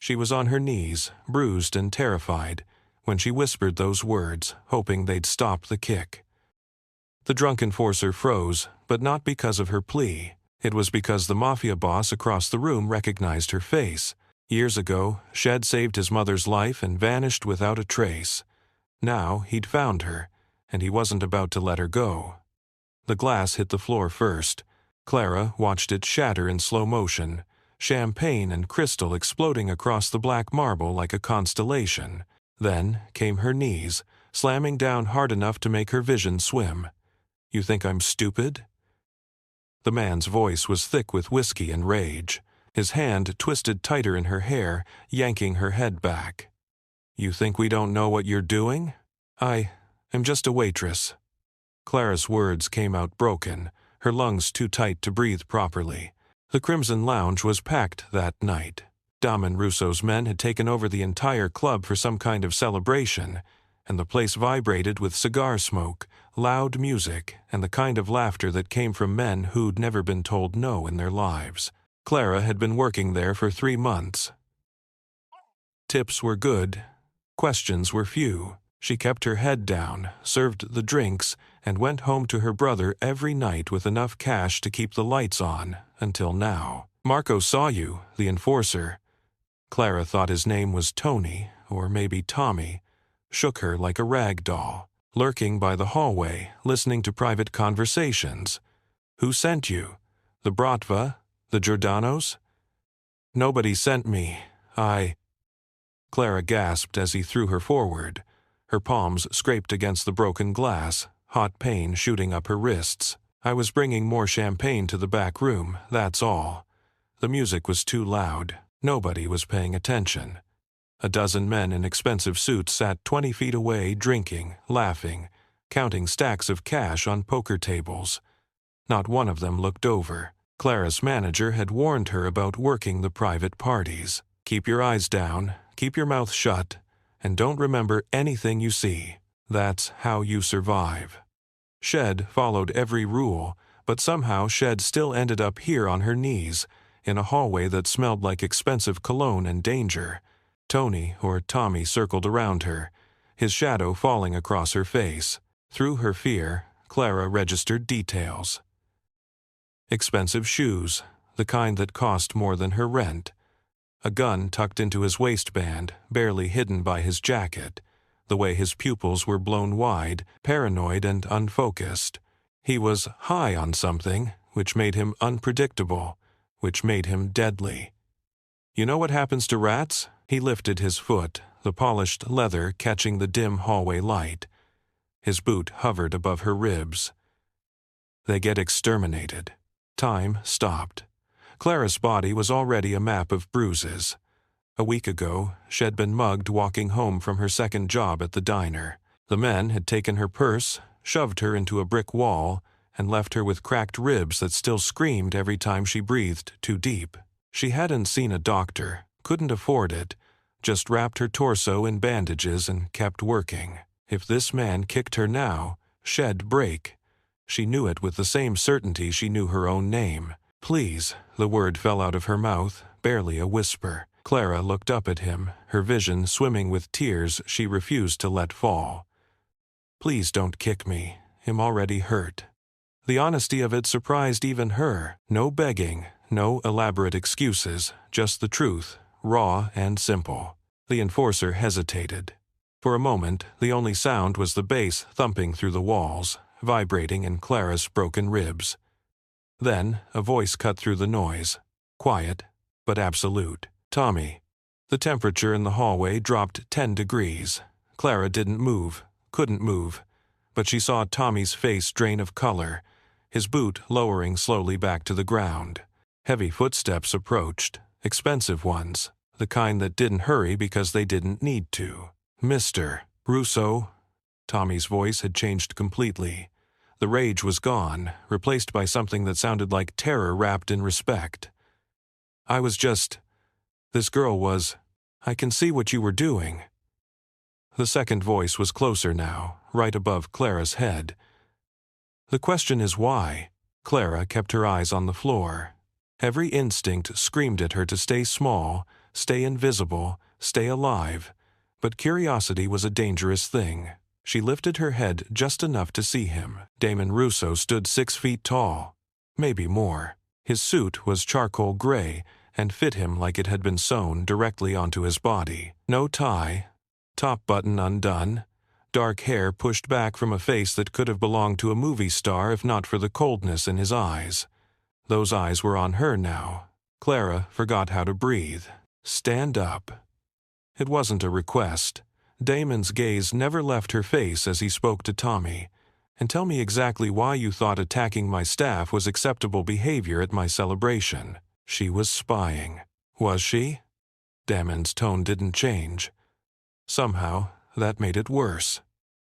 She was on her knees, bruised and terrified, when she whispered those words, hoping they'd stop the kick. The drunk enforcer froze, but not because of her plea. It was because the Mafia boss across the room recognized her face. Years ago, Shed saved his mother's life and vanished without a trace. Now he'd found her, and he wasn't about to let her go. The glass hit the floor first. Clara watched it shatter in slow motion, champagne and crystal exploding across the black marble like a constellation. Then came her knees, slamming down hard enough to make her vision swim. "You think I'm stupid?" The man's voice was thick with whiskey and rage. His hand twisted tighter in her hair, yanking her head back. "You think we don't know what you're doing? I'm just a waitress." Clara's words came out broken, her lungs too tight to breathe properly. The Crimson Lounge was packed that night. Dom and Russo's men had taken over the entire club for some kind of celebration, and the place vibrated with cigar smoke, loud music, and the kind of laughter that came from men who'd never been told no in their lives. Clara had been working there for 3 months. Tips were good. Questions were few. She kept her head down, served the drinks, and went home to her brother every night with enough cash to keep the lights on, until now. "Marco saw you, the enforcer." Clara thought his name was Tony, or maybe Tommy, shook her like a rag doll, lurking by the hallway, listening to private conversations. "Who sent you? The Bratva? The Giordanos?" "Nobody sent me. Clara gasped as he threw her forward. Her palms scraped against the broken glass, hot pain shooting up her wrists. "I was bringing more champagne to the back room, that's all." The music was too loud. Nobody was paying attention. A dozen men in expensive suits sat 20 feet away drinking, laughing, counting stacks of cash on poker tables. Not one of them looked over. Clara's manager had warned her about working the private parties. "Keep your eyes down, keep your mouth shut, and don't remember anything you see. That's how you survive." Shed followed every rule, but somehow Shed still ended up here on her knees, in a hallway that smelled like expensive cologne and danger. Tony, or Tommy, circled around her, his shadow falling across her face. Through her fear, Clara registered details. Expensive shoes, the kind that cost more than her rent. A gun tucked into his waistband, barely hidden by his jacket. The way his pupils were blown wide, paranoid and unfocused. He was high on something, which made him unpredictable, which made him deadly. "You know what happens to rats?" He lifted his foot, the polished leather catching the dim hallway light. His boot hovered above her ribs. "They get exterminated." Time stopped. Clara's body was already a map of bruises. A week ago, she'd been mugged walking home from her second job at the diner. The men had taken her purse, shoved her into a brick wall, and left her with cracked ribs that still screamed every time she breathed too deep. She hadn't seen a doctor, couldn't afford it, just wrapped her torso in bandages and kept working. If this man kicked her now, she'd break. She knew it with the same certainty she knew her own name. "Please," the word fell out of her mouth, barely a whisper. Clara looked up at him, her vision swimming with tears she refused to let fall. "Please don't kick me. I'm already hurt." The honesty of it surprised even her. No begging, no elaborate excuses, just the truth, raw and simple. The enforcer hesitated. For a moment, the only sound was the bass thumping through the walls, vibrating in Clara's broken ribs. Then, a voice cut through the noise, quiet, but absolute. "Tommy." The temperature in the hallway dropped 10 degrees. Clara didn't move, couldn't move, but she saw Tommy's face drain of color, his boot lowering slowly back to the ground. Heavy footsteps approached, expensive ones, the kind that didn't hurry because they didn't need to. "Mr. Russo." Tommy's voice had changed completely. The rage was gone, replaced by something that sounded like terror wrapped in respect. This girl was, I can see what you were doing." The second voice was closer now, right above Clara's head. "The question is why?" Clara kept her eyes on the floor. Every instinct screamed at her to stay small, stay invisible, stay alive. But curiosity was a dangerous thing. She lifted her head just enough to see him. Damon Russo stood 6 feet tall, maybe more. His suit was charcoal gray and fit him like it had been sewn directly onto his body. No tie, top button undone, dark hair pushed back from a face that could have belonged to a movie star if not for the coldness in his eyes. Those eyes were on her now. Clara forgot how to breathe. "Stand up." It wasn't a request. Damon's gaze never left her face as he spoke to Tommy. "And tell me exactly why you thought attacking my staff was acceptable behavior at my celebration." She was spying. Was she? Damon's tone didn't change. Somehow, that made it worse.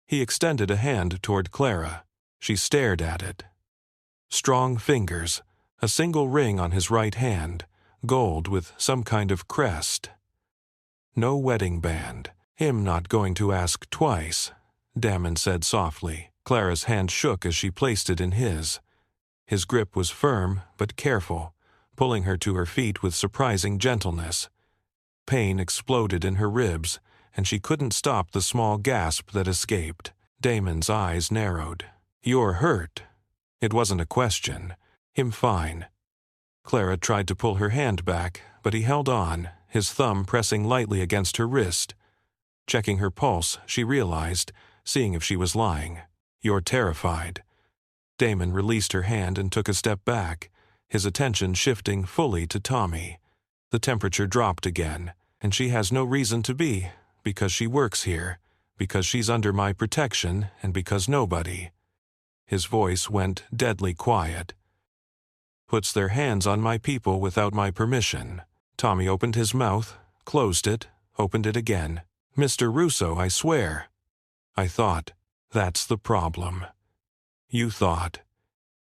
He extended a hand toward Clara. She stared at it. Strong fingers, a single ring on his right hand, gold with some kind of crest. No wedding band. "Him not going to ask twice," Damon said softly. Clara's hand shook as she placed it in his. His grip was firm but careful, pulling her to her feet with surprising gentleness. Pain exploded in her ribs, and she couldn't stop the small gasp that escaped. Damon's eyes narrowed. "You're hurt." It wasn't a question. "Him fine." Clara tried to pull her hand back, but he held on, his thumb pressing lightly against her wrist. Checking her pulse, she realized, seeing if she was lying. "You're terrified." Damon released her hand and took a step back, his attention shifting fully to Tommy. The temperature dropped again, and she has no reason to be, because she works here, because she's under my protection, and because nobody. His voice went deadly quiet. "Puts their hands on my people without my permission." Tommy opened his mouth, closed it, opened it again. "Mr. Russo, I swear." "I thought." "That's the problem." "You thought."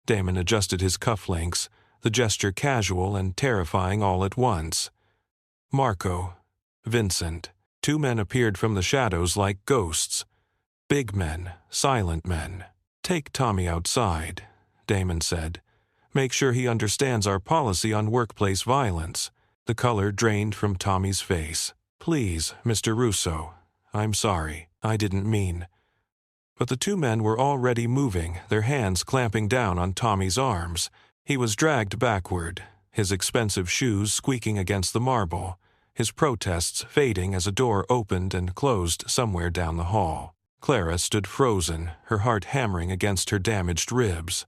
Damon adjusted his cufflinks, the gesture casual and terrifying all at once. "Marco, Vincent." 2 men appeared from the shadows like ghosts. Big men, silent men. "Take Tommy outside," Damon said. "Make sure he understands our policy on workplace violence." The color drained from Tommy's face. "Please, Mr. Russo. I'm sorry. I didn't mean." But the 2 men were already moving, their hands clamping down on Tommy's arms. He was dragged backward, his expensive shoes squeaking against the marble, his protests fading as a door opened and closed somewhere down the hall. Clara stood frozen, her heart hammering against her damaged ribs.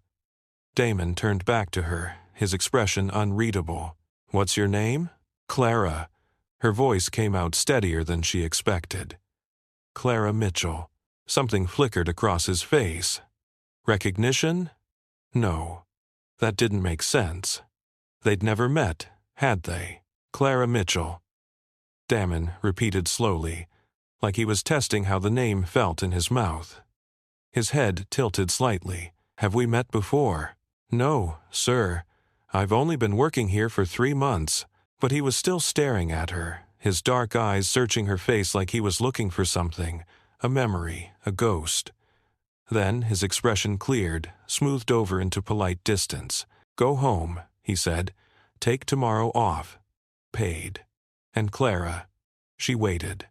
Damon turned back to her, his expression unreadable. "What's your name?" "Clara." Her voice came out steadier than she expected. "Clara Mitchell." Something flickered across his face. Recognition? No. That didn't make sense. They'd never met, had they? "Clara Mitchell." Damon repeated slowly, like he was testing how the name felt in his mouth. His head tilted slightly. "Have we met before?" "No, sir. I've only been working here for 3 months." But he was still staring at her, his dark eyes searching her face like he was looking for something, a memory, a ghost. Then his expression cleared, smoothed over into polite distance. "Go home," he said. "Take tomorrow off. Paid." And Clara. She waited.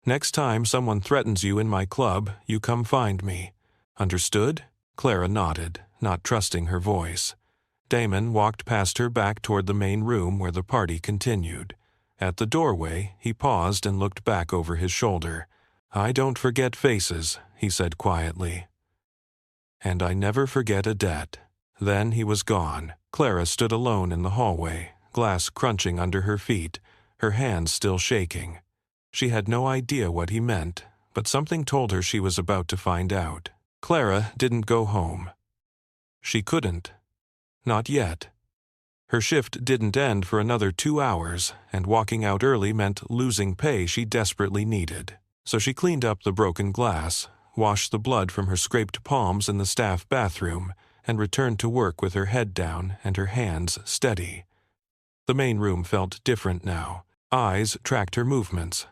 "Next time someone threatens you in my club, you come find me. Understood?" Clara nodded, not trusting her voice. Damon walked past her back toward the main room where the party continued. At the doorway, he paused and looked back over his shoulder. "I don't forget faces," he said quietly. "And I never forget a debt." Then he was gone. Clara stood alone in the hallway, glass crunching under her feet, her hands still shaking. She had no idea what he meant, but something told her she was about to find out. Clara didn't go home. She couldn't. Not yet. Her shift didn't end for another 2 hours, and walking out early meant losing pay she desperately needed. So she cleaned up the broken glass, washed the blood from her scraped palms in the staff bathroom, and returned to work with her head down and her hands steady. The main room felt different now. Eyes tracked her movements.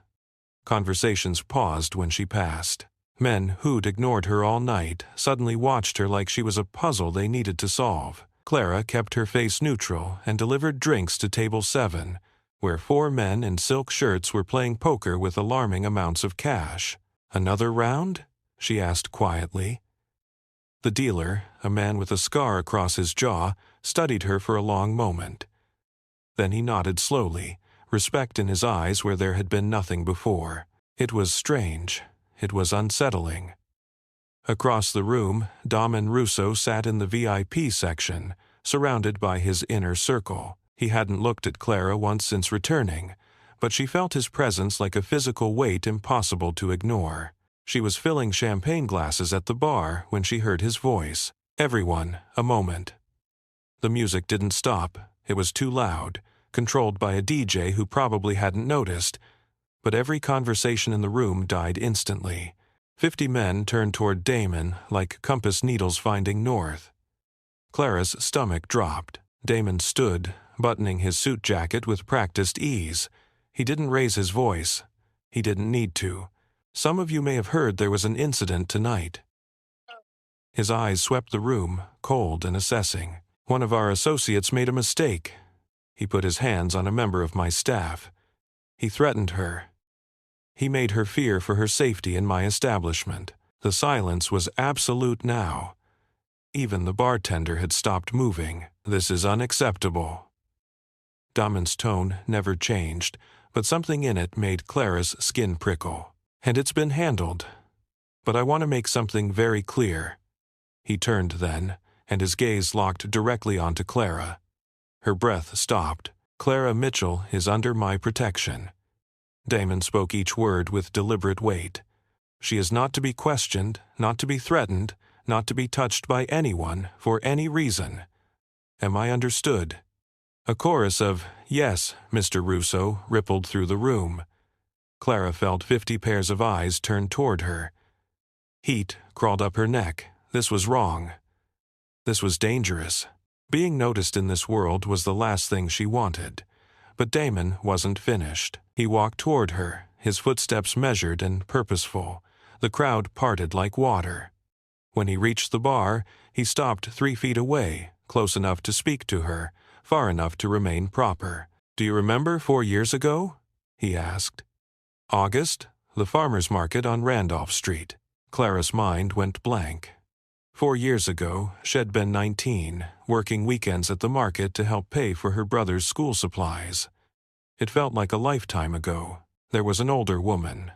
Conversations paused when she passed. Men who'd ignored her all night suddenly watched her like she was a puzzle they needed to solve. Clara kept her face neutral and delivered drinks to table 7, where 4 men in silk shirts were playing poker with alarming amounts of cash. "Another round?" she asked quietly. The dealer, a man with a scar across his jaw, studied her for a long moment. Then he nodded slowly, respect in his eyes where there had been nothing before. It was strange. It was unsettling. Across the room, Dom and Russo sat in the VIP section, surrounded by his inner circle. He hadn't looked at Clara once since returning, but she felt his presence like a physical weight impossible to ignore. She was filling champagne glasses at the bar when she heard his voice. "Everyone, a moment." The music didn't stop. It was too loud, controlled by a DJ who probably hadn't noticed, but every conversation in the room died instantly. 50 men turned toward Damon like compass needles finding north. Clara's stomach dropped. Damon stood, buttoning his suit jacket with practiced ease. He didn't raise his voice. He didn't need to. "Some of you may have heard there was an incident tonight." His eyes swept the room, cold and assessing. "One of our associates made a mistake. He put his hands on a member of my staff. He threatened her. He made her fear for her safety in my establishment." The silence was absolute now. Even the bartender had stopped moving. "This is unacceptable." Damon's tone never changed, but something in it made Clara's skin prickle. "And it's been handled. But I want to make something very clear." He turned then, and his gaze locked directly onto Clara. Her breath stopped. "Clara Mitchell is under my protection." Damon spoke each word with deliberate weight. "She is not to be questioned, not to be threatened, not to be touched by anyone for any reason. Am I understood?" A chorus of "Yes, Mr. Russo" rippled through the room. Clara felt 50 pairs of eyes turned toward her. Heat crawled up her neck. This was wrong. This was dangerous. Being noticed in this world was the last thing she wanted. But Damon wasn't finished. He walked toward her, his footsteps measured and purposeful. The crowd parted like water. When he reached the bar, he stopped 3 feet away, close enough to speak to her, far enough to remain proper. "Do you remember 4 years ago?" he asked. "August, the farmer's market on Randolph Street." Clara's mind went blank. 4 years ago, she'd been 19, working weekends at the market to help pay for her brother's school supplies. It felt like a lifetime ago. There was an older woman.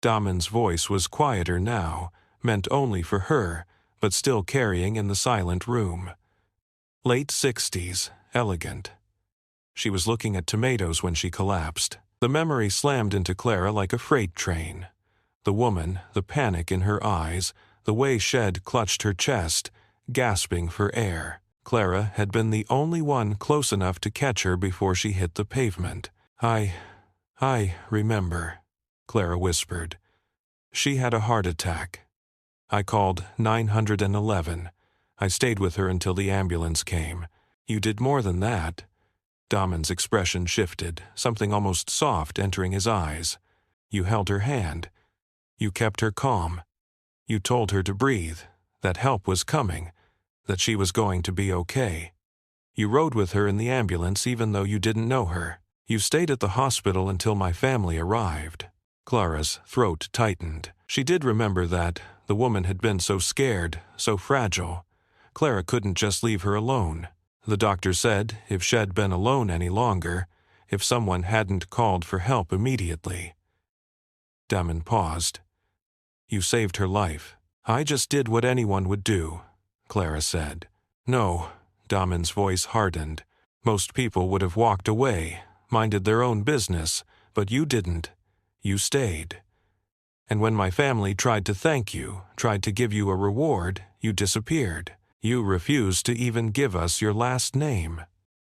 Damon's voice was quieter now, meant only for her, but still carrying in the silent room. Late 60s, elegant. She was looking at tomatoes when she collapsed. The memory slammed into Clara like a freight train. The woman, the panic in her eyes, the way Shed clutched her chest, gasping for air. Clara had been the only one close enough to catch her before she hit the pavement. I remember," Clara whispered. "She had a heart attack. I called 911. I stayed with her until the ambulance came. You did more than that." Damon's expression shifted, something almost soft entering his eyes. "You held her hand. You kept her calm. You told her to breathe, that help was coming, that she was going to be okay. You rode with her in the ambulance even though you didn't know her. You stayed at the hospital until my family arrived." Clara's throat tightened. She did remember that. The woman had been so scared, so fragile. Clara couldn't just leave her alone. The doctor said if she'd been alone any longer, if someone hadn't called for help immediately. Damon paused. "You saved her life." "I just did what anyone would do," Clara said. "No," Damon's voice hardened. "Most people would have walked away, minded their own business, but you didn't. You stayed. And when my family tried to thank you, tried to give you a reward, you disappeared. You refused to even give us your last name."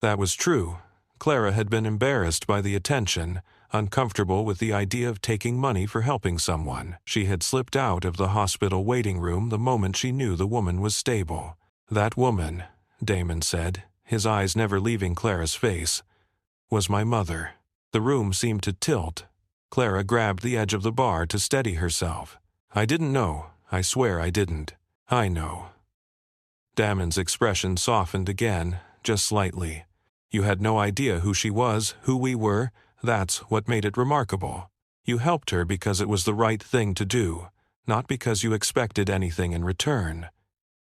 That was true. Clara had been embarrassed by the attention, uncomfortable with the idea of taking money for helping someone. She had slipped out of the hospital waiting room the moment she knew the woman was stable. "That woman," Damon said, his eyes never leaving Clara's face, "was my mother." The room seemed to tilt. Clara grabbed the edge of the bar to steady herself. "I didn't know. I swear I didn't." "I know." Damon's expression softened again, just slightly. You had no idea who she was, who we were. That's what made it remarkable. You helped her because it was the right thing to do, not because you expected anything in return."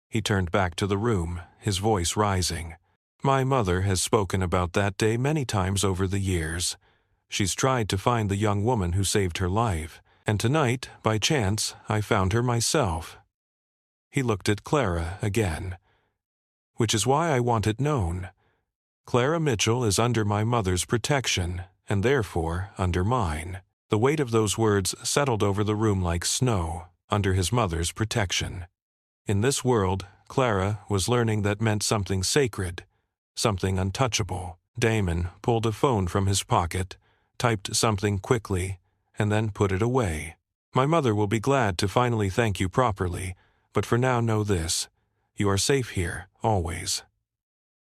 He turned back to the room, his voice rising. "My mother has spoken about that day many times over the years. She's tried to find the young woman who saved her life, and tonight, by chance, I found her myself." He looked at Clara again. "Which is why I want it known. Clara Mitchell is under my mother's protection, and therefore under mine." The weight of those words settled over the room like snow, under his mother's protection. In this world, Clara was learning that meant something sacred, something untouchable. Damon pulled a phone from his pocket, typed something quickly, and then put it away. "My mother will be glad to finally thank you properly, but for now know this. You are safe here, always."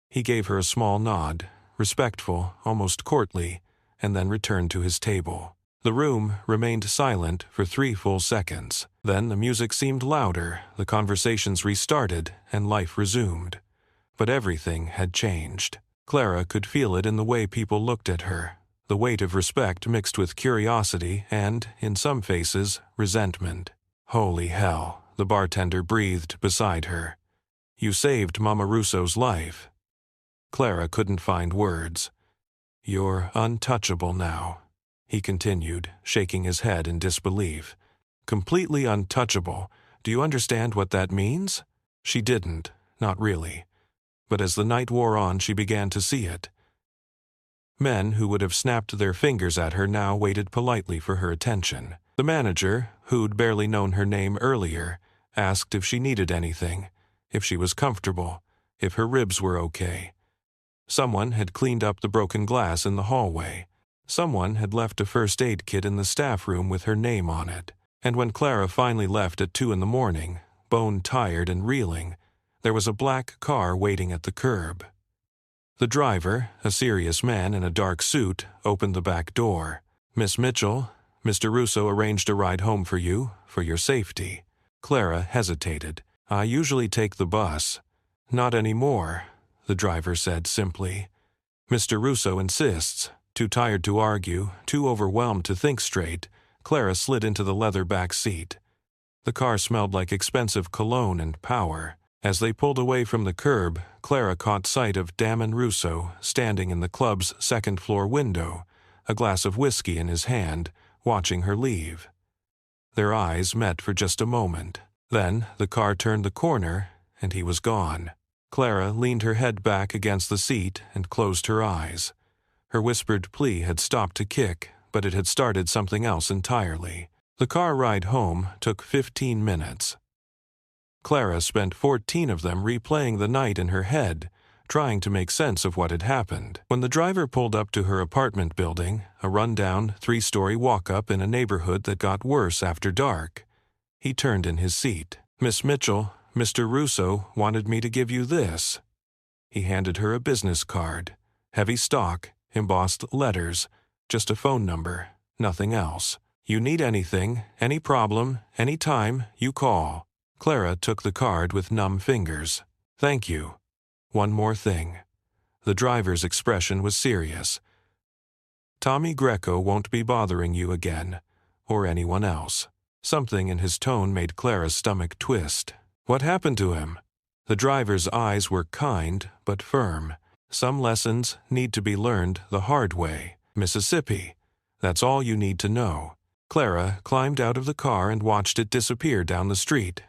He gave her a small nod, respectful, almost courtly, and then returned to his table. The room remained silent for 3 full seconds. Then the music seemed louder, the conversations restarted, and life resumed. But everything had changed. Clara could feel it in the way people looked at her, the weight of respect mixed with curiosity and, in some faces, resentment. "Holy hell," the bartender breathed beside her. "You saved Mama Russo's life." Clara couldn't find words. "You're untouchable now," he continued, shaking his head in disbelief. "Completely untouchable. Do you understand what that means?" She didn't, not really. But as the night wore on, she began to see it. Men who would have snapped their fingers at her now waited politely for her attention. The manager, who'd barely known her name earlier, asked if she needed anything, if she was comfortable, if her ribs were okay. Someone had cleaned up the broken glass in the hallway. Someone had left a first aid kit in the staff room with her name on it. And when Clara finally left at 2 in the morning, bone-tired and reeling, there was a black car waiting at the curb. The driver, a serious man in a dark suit, opened the back door. "Miss Mitchell, Mr. Russo arranged a ride home for you, for your safety." Clara hesitated. "I usually take the bus." "Not anymore," the driver said simply. "Mr. Russo insists." Too tired to argue, too overwhelmed to think straight, Clara slid into the leather back seat. The car smelled like expensive cologne and power. As they pulled away from the curb, Clara caught sight of Damon Russo standing in the club's second-floor window, a glass of whiskey in his hand, watching her leave. Their eyes met for just a moment. Then the car turned the corner, and he was gone. Clara leaned her head back against the seat and closed her eyes. Her whispered plea had stopped to kick, but it had started something else entirely. The car ride home took 15 minutes. Clara spent 14 of them replaying the night in her head, trying to make sense of what had happened. When the driver pulled up to her apartment building, a rundown 3-story walk-up in a neighborhood that got worse after dark, he turned in his seat. "Miss Mitchell, Mr. Russo wanted me to give you this." He handed her a business card. Heavy stock, embossed letters, just a phone number, nothing else. "You need anything, any problem, any time, you call." Clara took the card with numb fingers. "Thank you. One more thing." The driver's expression was serious. "Tommy Greco won't be bothering you again, or anyone else." Something in his tone made Clara's stomach twist. "What happened to him?" The driver's eyes were kind but firm. "Some lessons need to be learned the hard way. Mississippi. That's all you need to know." Clara climbed out of the car and watched it disappear down the street.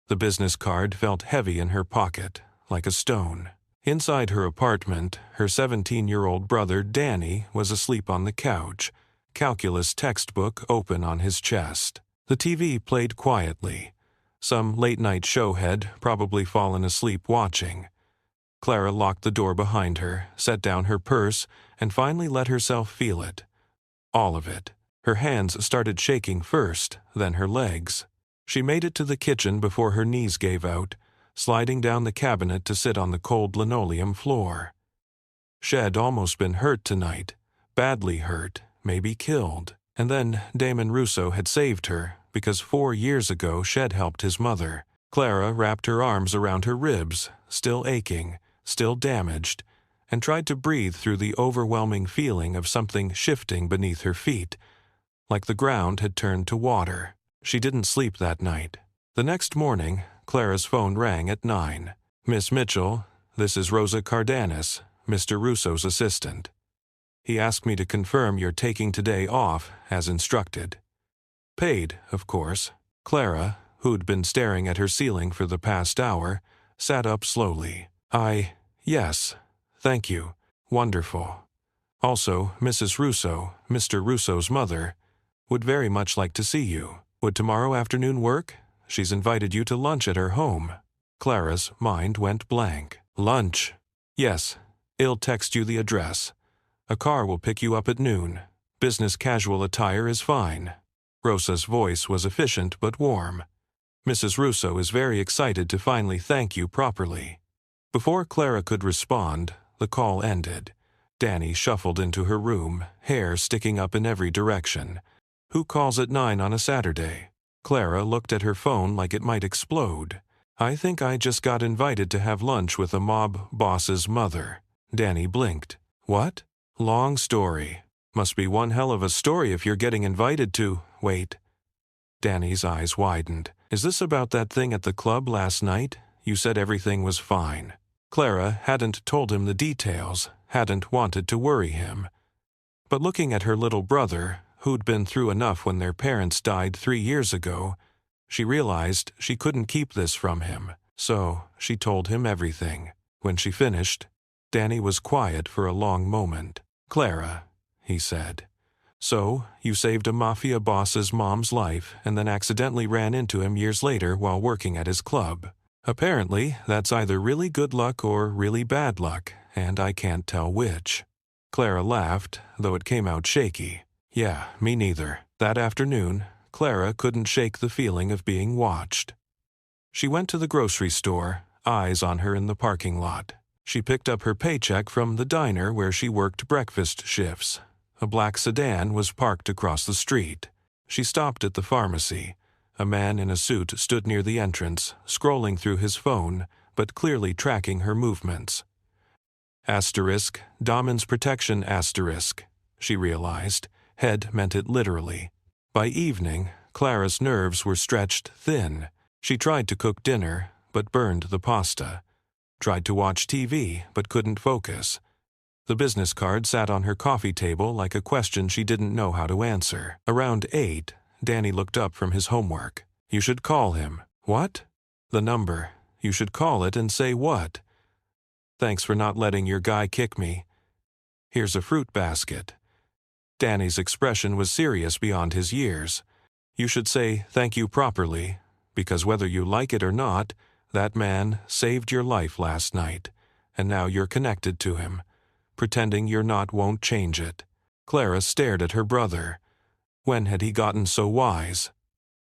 The business card felt heavy in her pocket, like a stone. Inside her apartment, her 17-year-old brother Danny was asleep on the couch, calculus textbook open on his chest. The TV played quietly. Some late-night show had probably fallen asleep watching. Clara locked the door behind her, set down her purse, and finally let herself feel it. All of it. Her hands started shaking first, then her legs. She made it to the kitchen before her knees gave out, sliding down the cabinet to sit on the cold linoleum floor. She'd almost been hurt tonight, badly hurt, maybe killed. And then Damon Russo had saved her, because 4 years ago She'd helped his mother. Clara wrapped her arms around her ribs, still aching, still damaged, and tried to breathe through the overwhelming feeling of something shifting beneath her feet, like the ground had turned to water. She didn't sleep that night. The next morning, Clara's phone rang at 9. "Miss Mitchell, this is Rosa Cardenas, Mr. Russo's assistant. He asked me to confirm you're taking today off, as instructed. Paid, of course." Clara, who'd been staring at her ceiling for the past hour, sat up slowly. Yes, thank you. Wonderful. Also, Mrs. Russo, Mr. Russo's mother, would very much like to see you. Would tomorrow afternoon work? She's invited you to lunch at her home." Clara's mind went blank. "Lunch? Yes. I'll text you the address. A car will pick you up at noon. Business casual attire is fine." Rosa's voice was efficient but warm. "Mrs. Russo is very excited to finally thank you properly." Before Clara could respond, the call ended. Danny shuffled into her room, hair sticking up in every direction. Who calls at 9 on a Saturday? Clara looked at her phone like it might explode. "I think I just got invited to have lunch with a mob boss's mother." Danny blinked. "What? Long story. Must be one hell of a story if you're getting invited to—" "Wait." Danny's eyes widened. "Is this about that thing at the club last night? You said everything was fine." Clara hadn't told him the details, hadn't wanted to worry him. But looking at her little brother, who'd been through enough when their parents died 3 years ago, she realized she couldn't keep this from him. So she told him everything. When she finished, Danny was quiet for a long moment. "Clara," he said, "so you saved a Mafia boss's mom's life and then accidentally ran into him years later while working at his club. Apparently, that's either really good luck or really bad luck, and I can't tell which." Clara laughed, though it came out shaky. "Yeah, me neither." That afternoon, Clara couldn't shake the feeling of being watched. She went to the grocery store, eyes on her in the parking lot. She picked up her paycheck from the diner where she worked breakfast shifts. A black sedan was parked across the street. She stopped at the pharmacy. A man in a suit stood near the entrance, scrolling through his phone, but clearly tracking her movements. Asterisk, Damon's protection asterisk, she realized. Head meant it literally. By evening, Clara's nerves were stretched thin. She tried to cook dinner, but burned the pasta. Tried to watch TV, but couldn't focus. The business card sat on her coffee table like a question she didn't know how to answer. Around 8, Danny looked up from his homework. "You should call him." "What?" "The number. You should call it and say what?" "Thanks for not letting your guy kick me. Here's a fruit basket." Danny's expression was serious beyond his years. "You should say thank you properly, because whether you like it or not, that man saved your life last night, and now you're connected to him. Pretending you're not won't change it." Clara stared at her brother. When had he gotten so wise?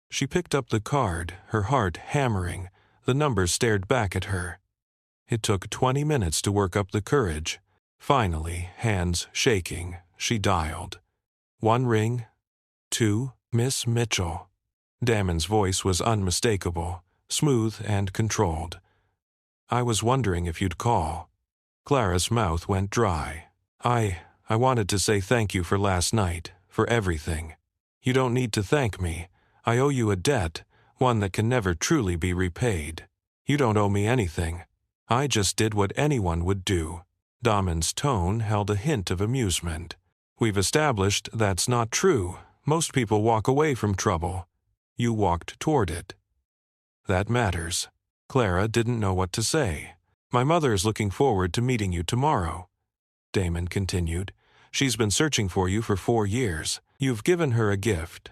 She picked up the card, her heart hammering. The numbers stared back at her. It took 20 minutes to work up the courage. Finally, hands shaking, she dialed. 1 ring, 2, Miss Mitchell. Damon's voice was unmistakable, smooth and controlled. "I was wondering if you'd call." Clara's mouth went dry. I wanted to say thank you for last night, for everything. You don't need to thank me. I owe you a debt, one that can never truly be repaid. You don't owe me anything. I just did what anyone would do." Damon's tone held a hint of amusement. "We've established that's not true. Most people walk away from trouble. You walked toward it. That matters." Clara didn't know what to say. "My mother is looking forward to meeting you tomorrow," Damon continued. "She's been searching for you for 4 years. You've given her a gift.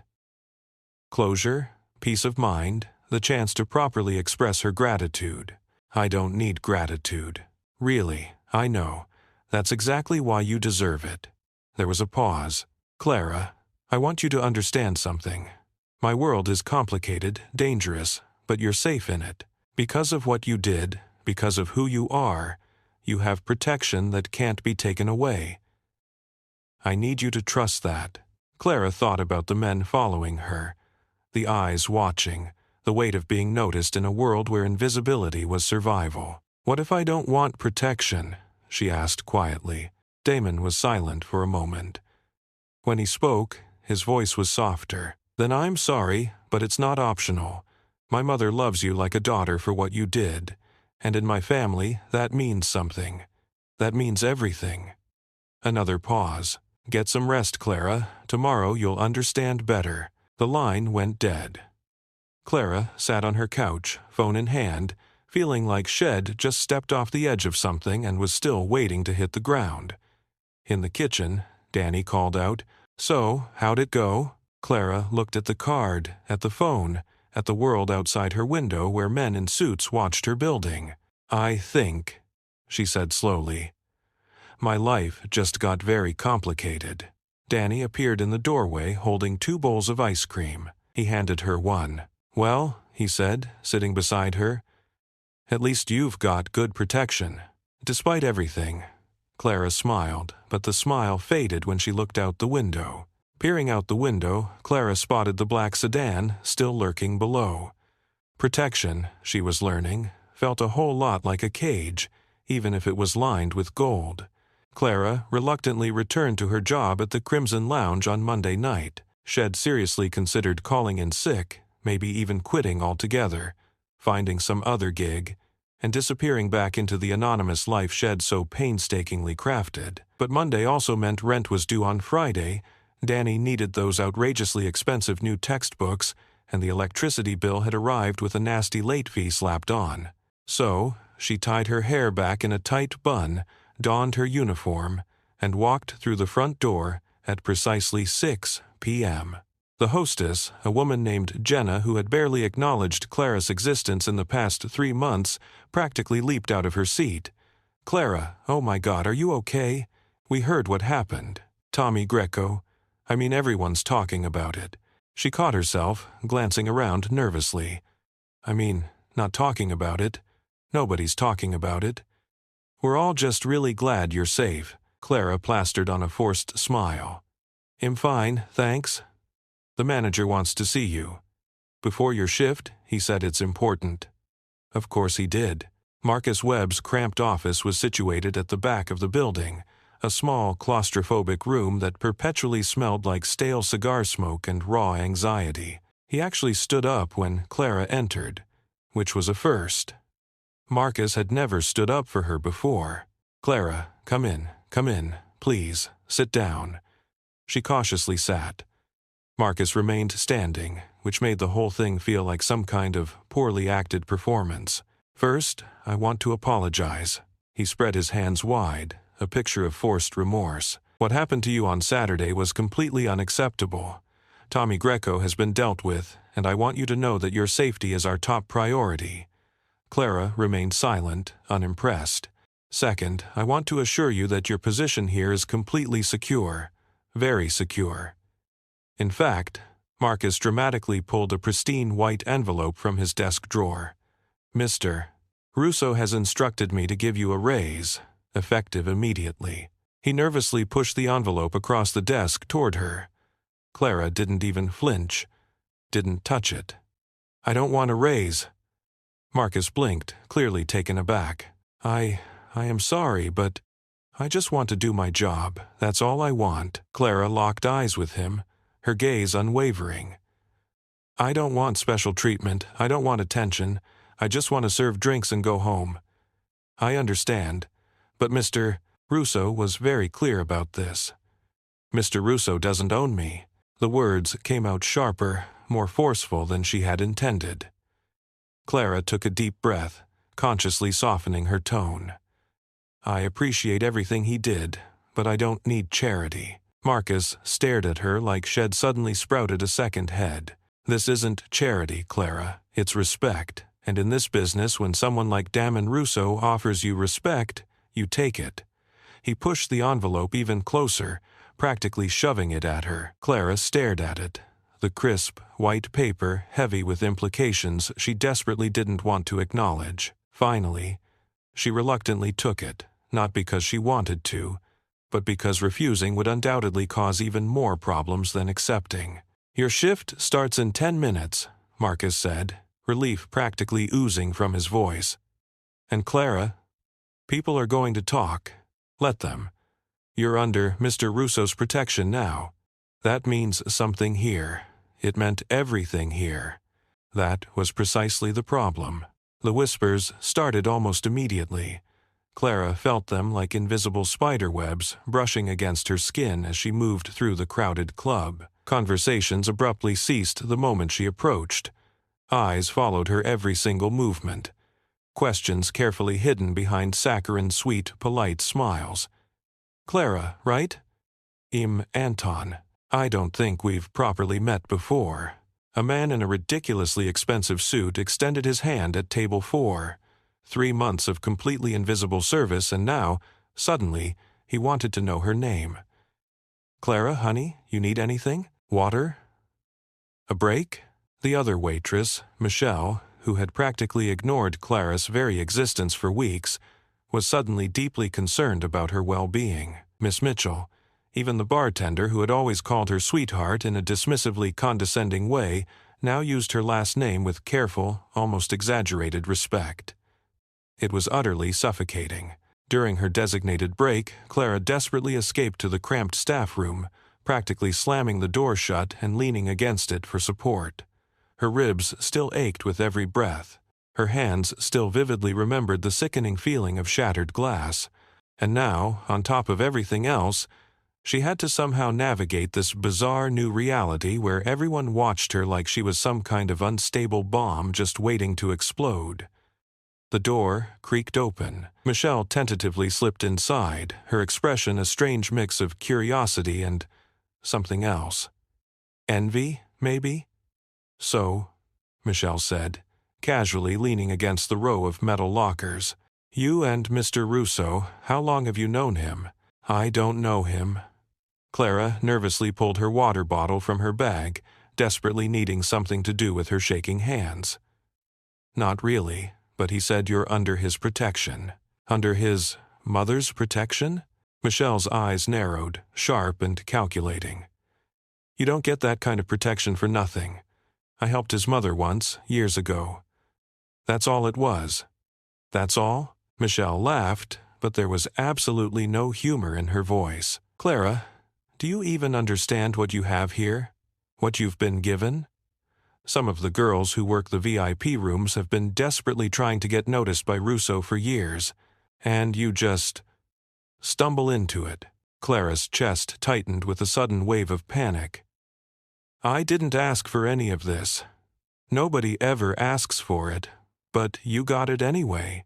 Closure, peace of mind, the chance to properly express her gratitude. I don't need gratitude. Really, I know. That's exactly why you deserve it." There was a pause. "Clara, I want you to understand something. My world is complicated, dangerous, but you're safe in it. Because of what you did, because of who you are, you have protection that can't be taken away. I need you to trust that." Clara thought about the men following her, the eyes watching, the weight of being noticed in a world where invisibility was survival. What if I don't want protection? she asked quietly. Damon was silent for a moment. When he spoke, his voice was softer. Then I'm sorry, but it's not optional. My mother loves you like a daughter for what you did, and in my family, that means something. That means everything. Another pause. Get some rest, Clara. Tomorrow you'll understand better. The line went dead. Clara sat on her couch, phone in hand, feeling like she'd just stepped off the edge of something and was still waiting to hit the ground. In the kitchen, Danny called out, "So, how'd it go?" Clara looked at the card, at the phone, at the world outside her window where men in suits watched her building. "I think," she said slowly, "my life just got very complicated." Danny appeared in the doorway holding 2 bowls of ice cream. He handed her one. "Well," he said, sitting beside her, "at least you've got good protection. Despite everything." Clara smiled, but the smile faded when she looked out the window. Peering out the window, Clara spotted the black sedan still lurking below. Protection, she was learning, felt a whole lot like a cage, even if it was lined with gold. Clara reluctantly returned to her job at the Crimson Lounge on Monday night. She'd seriously considered calling in sick, maybe even quitting altogether, finding some other gig, and disappearing back into the anonymous life she'd so painstakingly crafted. But Monday also meant rent was due on Friday, Danny needed those outrageously expensive new textbooks, and the electricity bill had arrived with a nasty late fee slapped on. So, she tied her hair back in a tight bun, donned her uniform, and walked through the front door at precisely 6 p.m. The hostess, a woman named Jenna who had barely acknowledged Clara's existence in the past 3 months, practically leaped out of her seat. "Clara, oh my God, are you okay? We heard what happened. Tommy Greco. I mean, everyone's talking about it." She caught herself, glancing around nervously. "I mean, not talking about it. Nobody's talking about it. We're all just really glad you're safe." Clara plastered on a forced smile. "I'm fine, thanks. The manager wants to see you. Before your shift, he said it's important." Of course he did. Marcus Webb's cramped office was situated at the back of the building, a small claustrophobic room that perpetually smelled like stale cigar smoke and raw anxiety. He actually stood up when Clara entered, which was a first. Marcus had never stood up for her before. "Clara, come in, please, sit down." She cautiously sat. Marcus remained standing, which made the whole thing feel like some kind of poorly acted performance. "First, I want to apologize." He spread his hands wide, a picture of forced remorse. "What happened to you on Saturday was completely unacceptable. Tommy Greco has been dealt with, and I want you to know that your safety is our top priority." Clara remained silent, unimpressed. "Second, I want to assure you that your position here is completely secure. Very secure." In fact, Marcus dramatically pulled a pristine white envelope from his desk drawer. "Mr. Russo has instructed me to give you a raise, effective immediately." He nervously pushed the envelope across the desk toward her. Clara didn't even flinch, didn't touch it. "I don't want a raise." Marcus blinked, clearly taken aback. I am sorry, but I just want to do my job. That's all I want." Clara locked eyes with him, her gaze unwavering. "I don't want special treatment. I don't want attention. I just want to serve drinks and go home." "I understand. But Mr. Russo was very clear about this." "Mr. Russo doesn't own me." The words came out sharper, more forceful than she had intended. Clara took a deep breath, consciously softening her tone. "I appreciate everything he did, but I don't need charity." Marcus stared at her like she'd suddenly sprouted a second head. "This isn't charity, Clara. It's respect. And in this business, when someone like Damon Russo offers you respect, you take it." He pushed the envelope even closer, practically shoving it at her. Clara stared at it. The crisp, white paper, heavy with implications she desperately didn't want to acknowledge. Finally, she reluctantly took it, not because she wanted to, but because refusing would undoubtedly cause even more problems than accepting. "Your shift starts in 10 minutes, Marcus said, relief practically oozing from his voice. "And Clara, people are going to talk. Let them. You're under Mr. Russo's protection now. That means something here. It meant everything here. That was precisely the problem. The whispers started almost immediately. Clara felt them like invisible spiderwebs brushing against her skin as she moved through the crowded club. Conversations abruptly ceased the moment she approached. Eyes followed her every single movement. Questions carefully hidden behind saccharine, sweet, polite smiles. Clara, right? Anton. I don't think we've properly met before. A man in a ridiculously expensive suit extended his hand at table 4. 3 months of completely invisible service, and now, suddenly, he wanted to know her name. Clara, honey, you need anything? Water? A break? The other waitress, Michelle, who had practically ignored Clara's very existence for weeks, was suddenly deeply concerned about her well-being. Miss Mitchell, even the bartender who had always called her sweetheart in a dismissively condescending way, now used her last name with careful, almost exaggerated respect. It was utterly suffocating. During her designated break, Clara desperately escaped to the cramped staff room, practically slamming the door shut and leaning against it for support. Her ribs still ached with every breath. Her hands still vividly remembered the sickening feeling of shattered glass. And now, on top of everything else, she had to somehow navigate this bizarre new reality where everyone watched her like she was some kind of unstable bomb just waiting to explode. The door creaked open. Michelle tentatively slipped inside, her expression a strange mix of curiosity and something else. Envy, maybe? So, Michelle said, casually leaning against the row of metal lockers. You and Mr. Russo, how long have you known him? I don't know him. Clara nervously pulled her water bottle from her bag, desperately needing something to do with her shaking hands. Not really, but he said you're under his protection. Under his mother's protection? Michelle's eyes narrowed, sharp and calculating. You don't get that kind of protection for nothing. I helped his mother once, years ago. That's all it was. That's all? Michelle laughed, but there was absolutely no humor in her voice. Clara, do you even understand what you have here? What you've been given? Some of the girls who work the VIP rooms have been desperately trying to get noticed by Russo for years, and you just stumble into it. Clara's chest tightened with a sudden wave of panic. I didn't ask for any of this. Nobody ever asks for it, but you got it anyway.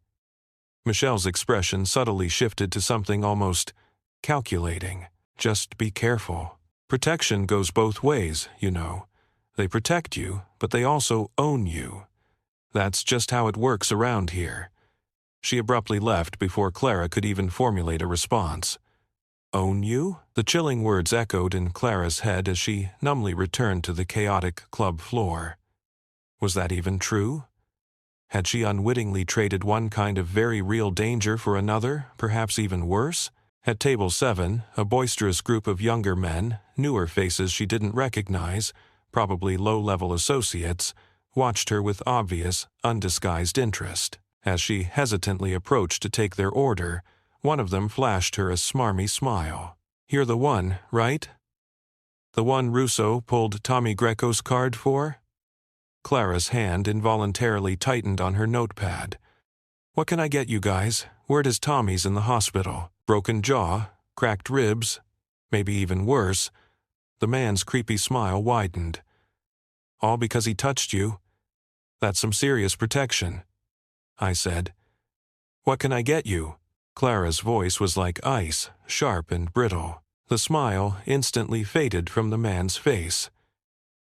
Michelle's expression subtly shifted to something almost calculating. Just be careful. Protection goes both ways, you know. They protect you, but they also own you. That's just how it works around here. She abruptly left before Clara could even formulate a response. Own you? The chilling words echoed in Clara's head as she numbly returned to the chaotic club floor. Was that even true? Had she unwittingly traded one kind of very real danger for another, perhaps even worse? At table 7, a boisterous group of younger men, newer faces she didn't recognize, probably low-level associates, watched her with obvious, undisguised interest. As she hesitantly approached to take their order, one of them flashed her a smarmy smile. You're the one, right? The one Russo pulled Tommy Greco's card for? Clara's hand involuntarily tightened on her notepad. What can I get you guys? Word is Tommy's in the hospital. Broken jaw, cracked ribs, maybe even worse. The man's creepy smile widened. All because he touched you? That's some serious protection, I said. What can I get you? Clara's voice was like ice, sharp and brittle. The smile instantly faded from the man's face.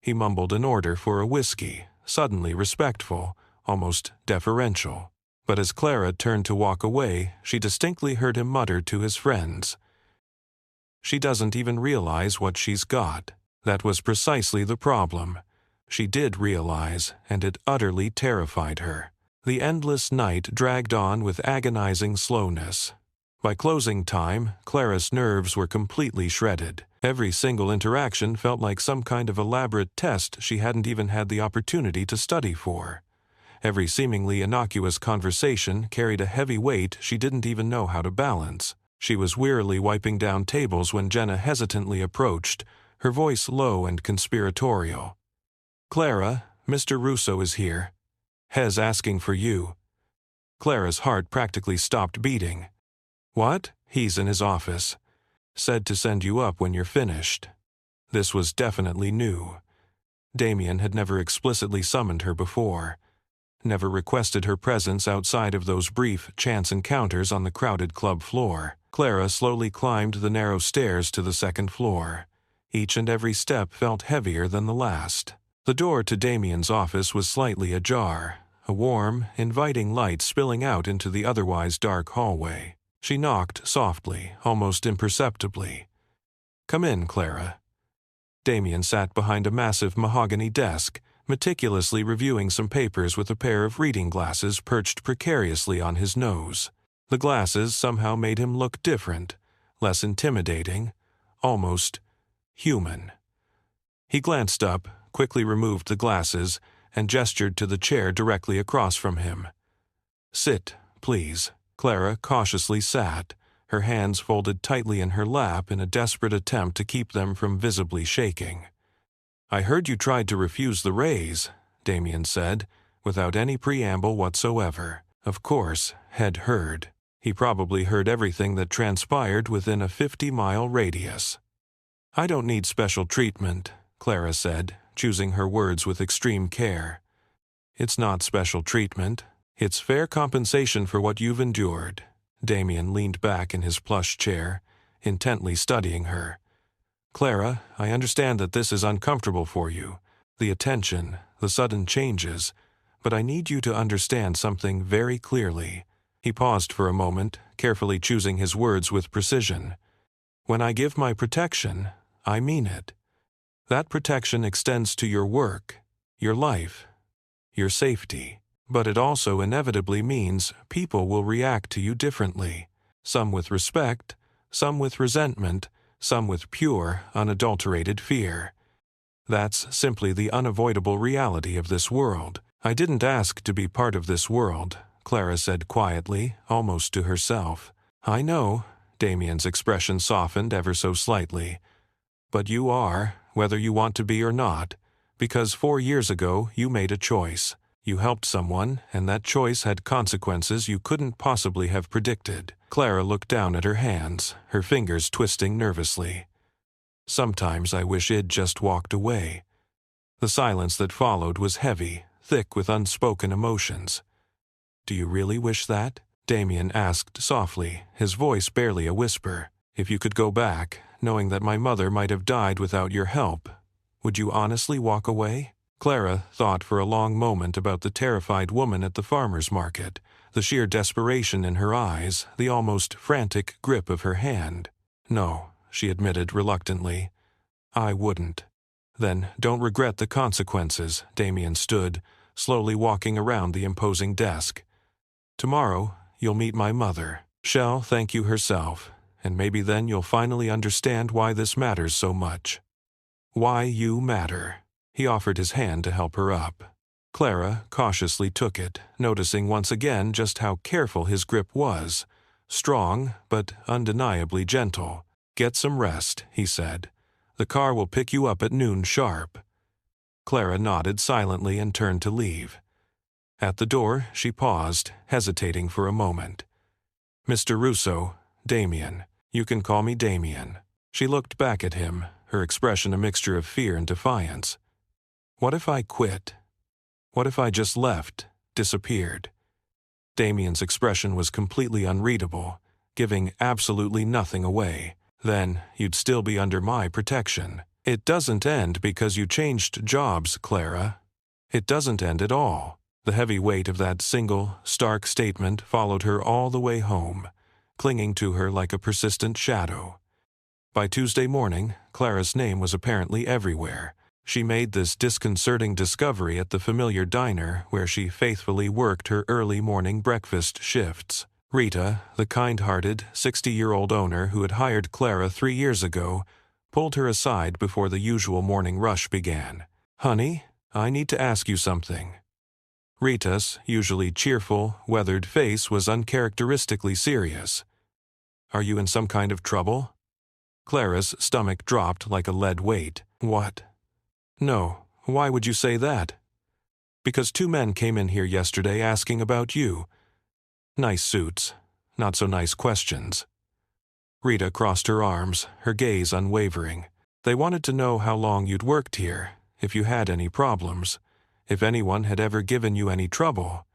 He mumbled an order for a whiskey, suddenly respectful, almost deferential. But as Clara turned to walk away, she distinctly heard him mutter to his friends. She doesn't even realize what she's got. That was precisely the problem. She did realize, and it utterly terrified her. The endless night dragged on with agonizing slowness. By closing time, Clara's nerves were completely shredded. Every single interaction felt like some kind of elaborate test she hadn't even had the opportunity to study for. Every seemingly innocuous conversation carried a heavy weight she didn't even know how to balance. She was wearily wiping down tables when Jenna hesitantly approached, her voice low and conspiratorial. "Clara, Mr. Russo is here. Hez asking for you." Clara's heart practically stopped beating. "What? He's in his office. Said to send you up when you're finished." This was definitely new. Damien had never explicitly summoned her before, never requested her presence outside of those brief chance encounters on the crowded club floor. Clara slowly climbed the narrow stairs to the second floor. Each and every step felt heavier than the last. The door to Damien's office was slightly ajar, a warm, inviting light spilling out into the otherwise dark hallway. She knocked softly, almost imperceptibly. "Come in, Clara." Damien sat behind a massive mahogany desk, meticulously reviewing some papers with a pair of reading glasses perched precariously on his nose. The glasses somehow made him look different, less intimidating, almost human. He glanced up, quickly removed the glasses, and gestured to the chair directly across from him. "Sit, please." Clara cautiously sat, her hands folded tightly in her lap in a desperate attempt to keep them from visibly shaking. "I heard you tried to refuse the raise," Damien said, without any preamble whatsoever. Of course, had heard. He probably heard everything that transpired within a 50-mile radius. "I don't need special treatment," Clara said, choosing her words with extreme care. "It's not special treatment. It's fair compensation for what you've endured." Damien leaned back in his plush chair, intently studying her. "Clara, I understand that this is uncomfortable for you, the attention, the sudden changes, but I need you to understand something very clearly." He paused for a moment, carefully choosing his words with precision. "When I give my protection, I mean it. That protection extends to your work, your life, your safety. But it also inevitably means people will react to you differently, some with respect, some with resentment, some with pure, unadulterated fear. That's simply the unavoidable reality of this world. I didn't ask to be part of this world," Clara said quietly, almost to herself. "I know," Damien's expression softened ever so slightly. "But you are, whether you want to be or not, because 4 years ago you made a choice. You helped someone, and that choice had consequences you couldn't possibly have predicted." Clara looked down at her hands, her fingers twisting nervously. "Sometimes I wish I'd just walked away." The silence that followed was heavy, thick with unspoken emotions. "Do you really wish that?" Damien asked softly, his voice barely a whisper. "If you could go back, knowing that my mother might have died without your help, would you honestly walk away?" Clara thought for a long moment about the terrified woman at the farmer's market, the sheer desperation in her eyes, the almost frantic grip of her hand. "No," she admitted reluctantly. "I wouldn't." "Then don't regret the consequences." Damien stood, slowly walking around the imposing desk. "Tomorrow, you'll meet my mother. She'll thank you herself, and maybe then you'll finally understand why this matters so much. Why you matter." He offered his hand to help her up. Clara cautiously took it, noticing once again just how careful his grip was. Strong, but undeniably gentle. "Get some rest," he said. "The car will pick you up at noon sharp." Clara nodded silently and turned to leave. At the door, she paused, hesitating for a moment. "Mr. Russo, Damien. You can call me Damien." She looked back at him, her expression a mixture of fear and defiance. "What if I quit? What if I just left, disappeared?" Damien's expression was completely unreadable, giving absolutely nothing away. "Then you'd still be under my protection. It doesn't end because you changed jobs, Clara. It doesn't end at all." The heavy weight of that single, stark statement followed her all the way home, clinging to her like a persistent shadow. By Tuesday morning, Clara's name was apparently everywhere. She made this disconcerting discovery at the familiar diner where she faithfully worked her early morning breakfast shifts. Rita, the kind-hearted, 60-year-old owner who had hired Clara 3 years ago, pulled her aside before the usual morning rush began. "Honey, I need to ask you something." Rita's usually cheerful, weathered face was uncharacteristically serious. Are you in some kind of trouble? Clara's stomach dropped like a lead weight. What? No, why would you say that? Because 2 men came in here yesterday asking about you. Nice suits, not so nice questions. Rita crossed her arms, her gaze unwavering. They wanted to know how long you'd worked here, if you had any problems, if anyone had ever given you any trouble.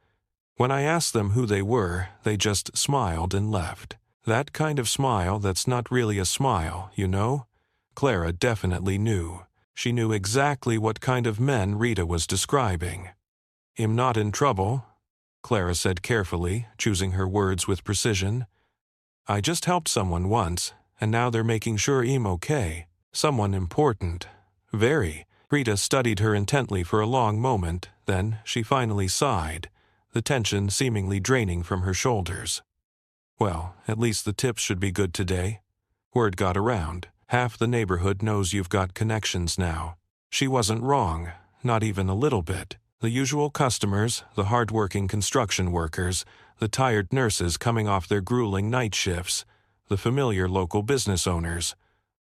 When I asked them who they were, they just smiled and left. That kind of smile that's not really a smile, you know? Clara definitely knew. She knew exactly what kind of men Rita was describing. "I'm not in trouble," Clara said carefully, choosing her words with precision. "I just helped someone once, and now they're making sure I'm okay. Someone important. Very." Rita studied her intently for a long moment, then she finally sighed, the tension seemingly draining from her shoulders. "Well, at least the tips should be good today. Word got around. Half the neighborhood knows you've got connections now." She wasn't wrong, not even a little bit. The usual customers, the hard-working construction workers, the tired nurses coming off their grueling night shifts, the familiar local business owners,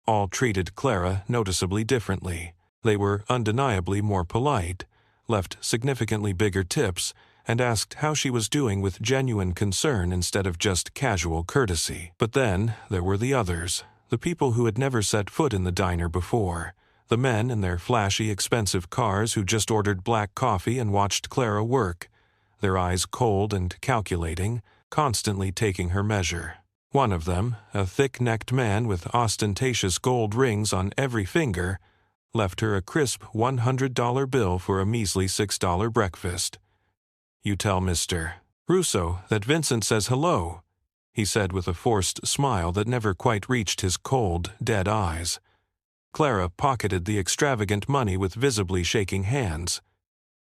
all treated Clara noticeably differently. They were undeniably more polite, left significantly bigger tips, and asked how she was doing with genuine concern instead of just casual courtesy. But then there were the others, the people who had never set foot in the diner before, the men in their flashy, expensive cars who just ordered black coffee and watched Clara work, their eyes cold and calculating, constantly taking her measure. One of them, a thick-necked man with ostentatious gold rings on every finger, left her a crisp $100 bill for a measly $6 breakfast. "You tell Mr. Russo that Vincent says hello," he said with a forced smile that never quite reached his cold, dead eyes. Clara pocketed the extravagant money with visibly shaking hands.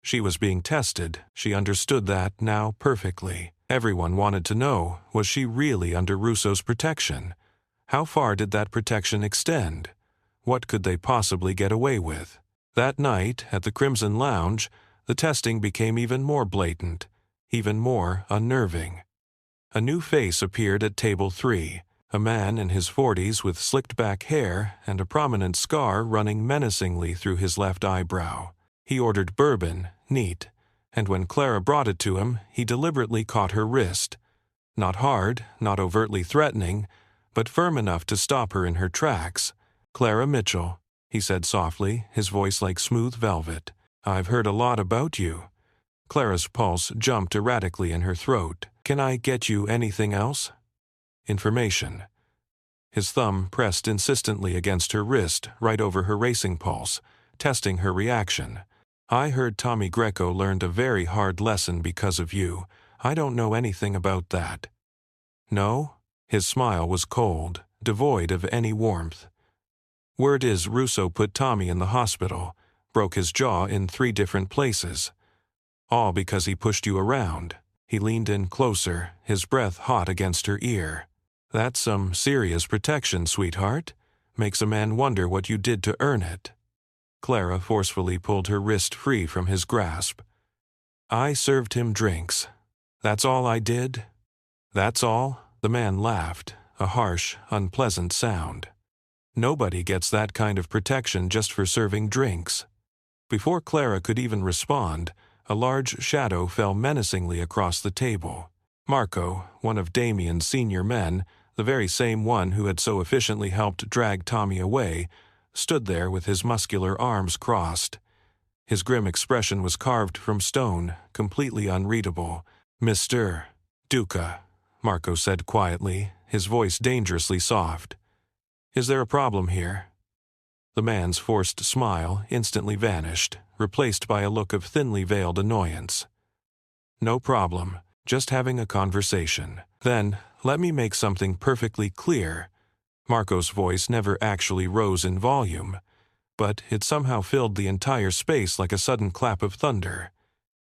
She was being tested. She understood that now perfectly. Everyone wanted to know, was she really under Russo's protection? How far did that protection extend? What could they possibly get away with? That night, at the Crimson Lounge, the testing became even more blatant, even more unnerving. A new face appeared at table 3, a man in his 40s with slicked-back hair and a prominent scar running menacingly through his left eyebrow. He ordered bourbon, neat, and when Clara brought it to him, he deliberately caught her wrist. Not hard, not overtly threatening, but firm enough to stop her in her tracks. "Clara Mitchell," he said softly, his voice like smooth velvet. "I've heard a lot about you." Clara's pulse jumped erratically in her throat. "Can I get you anything else?" "Information." His thumb pressed insistently against her wrist, right over her racing pulse, testing her reaction. "I heard Tommy Greco learned a very hard lesson because of you. I don't know anything about that." "No?" His smile was cold, devoid of any warmth. "Word is Russo put Tommy in the hospital, broke his jaw in 3 different places. All because he pushed you around." He leaned in closer, his breath hot against her ear. "That's some serious protection, sweetheart. Makes a man wonder what you did to earn it." Clara forcefully pulled her wrist free from his grasp. "I served him drinks. That's all I did?" "That's all?" The man laughed, a harsh, unpleasant sound. "Nobody gets that kind of protection just for serving drinks." Before Clara could even respond, a large shadow fell menacingly across the table. Marco, one of Damien's senior men, the very same one who had so efficiently helped drag Tommy away, stood there with his muscular arms crossed. His grim expression was carved from stone, completely unreadable. "Mr. Duca," Marco said quietly, his voice dangerously soft. "Is there a problem here?" The man's forced smile instantly vanished, replaced by a look of thinly veiled annoyance. "No problem, just having a conversation. Then, let me make something perfectly clear." Marco's voice never actually rose in volume, but it somehow filled the entire space like a sudden clap of thunder.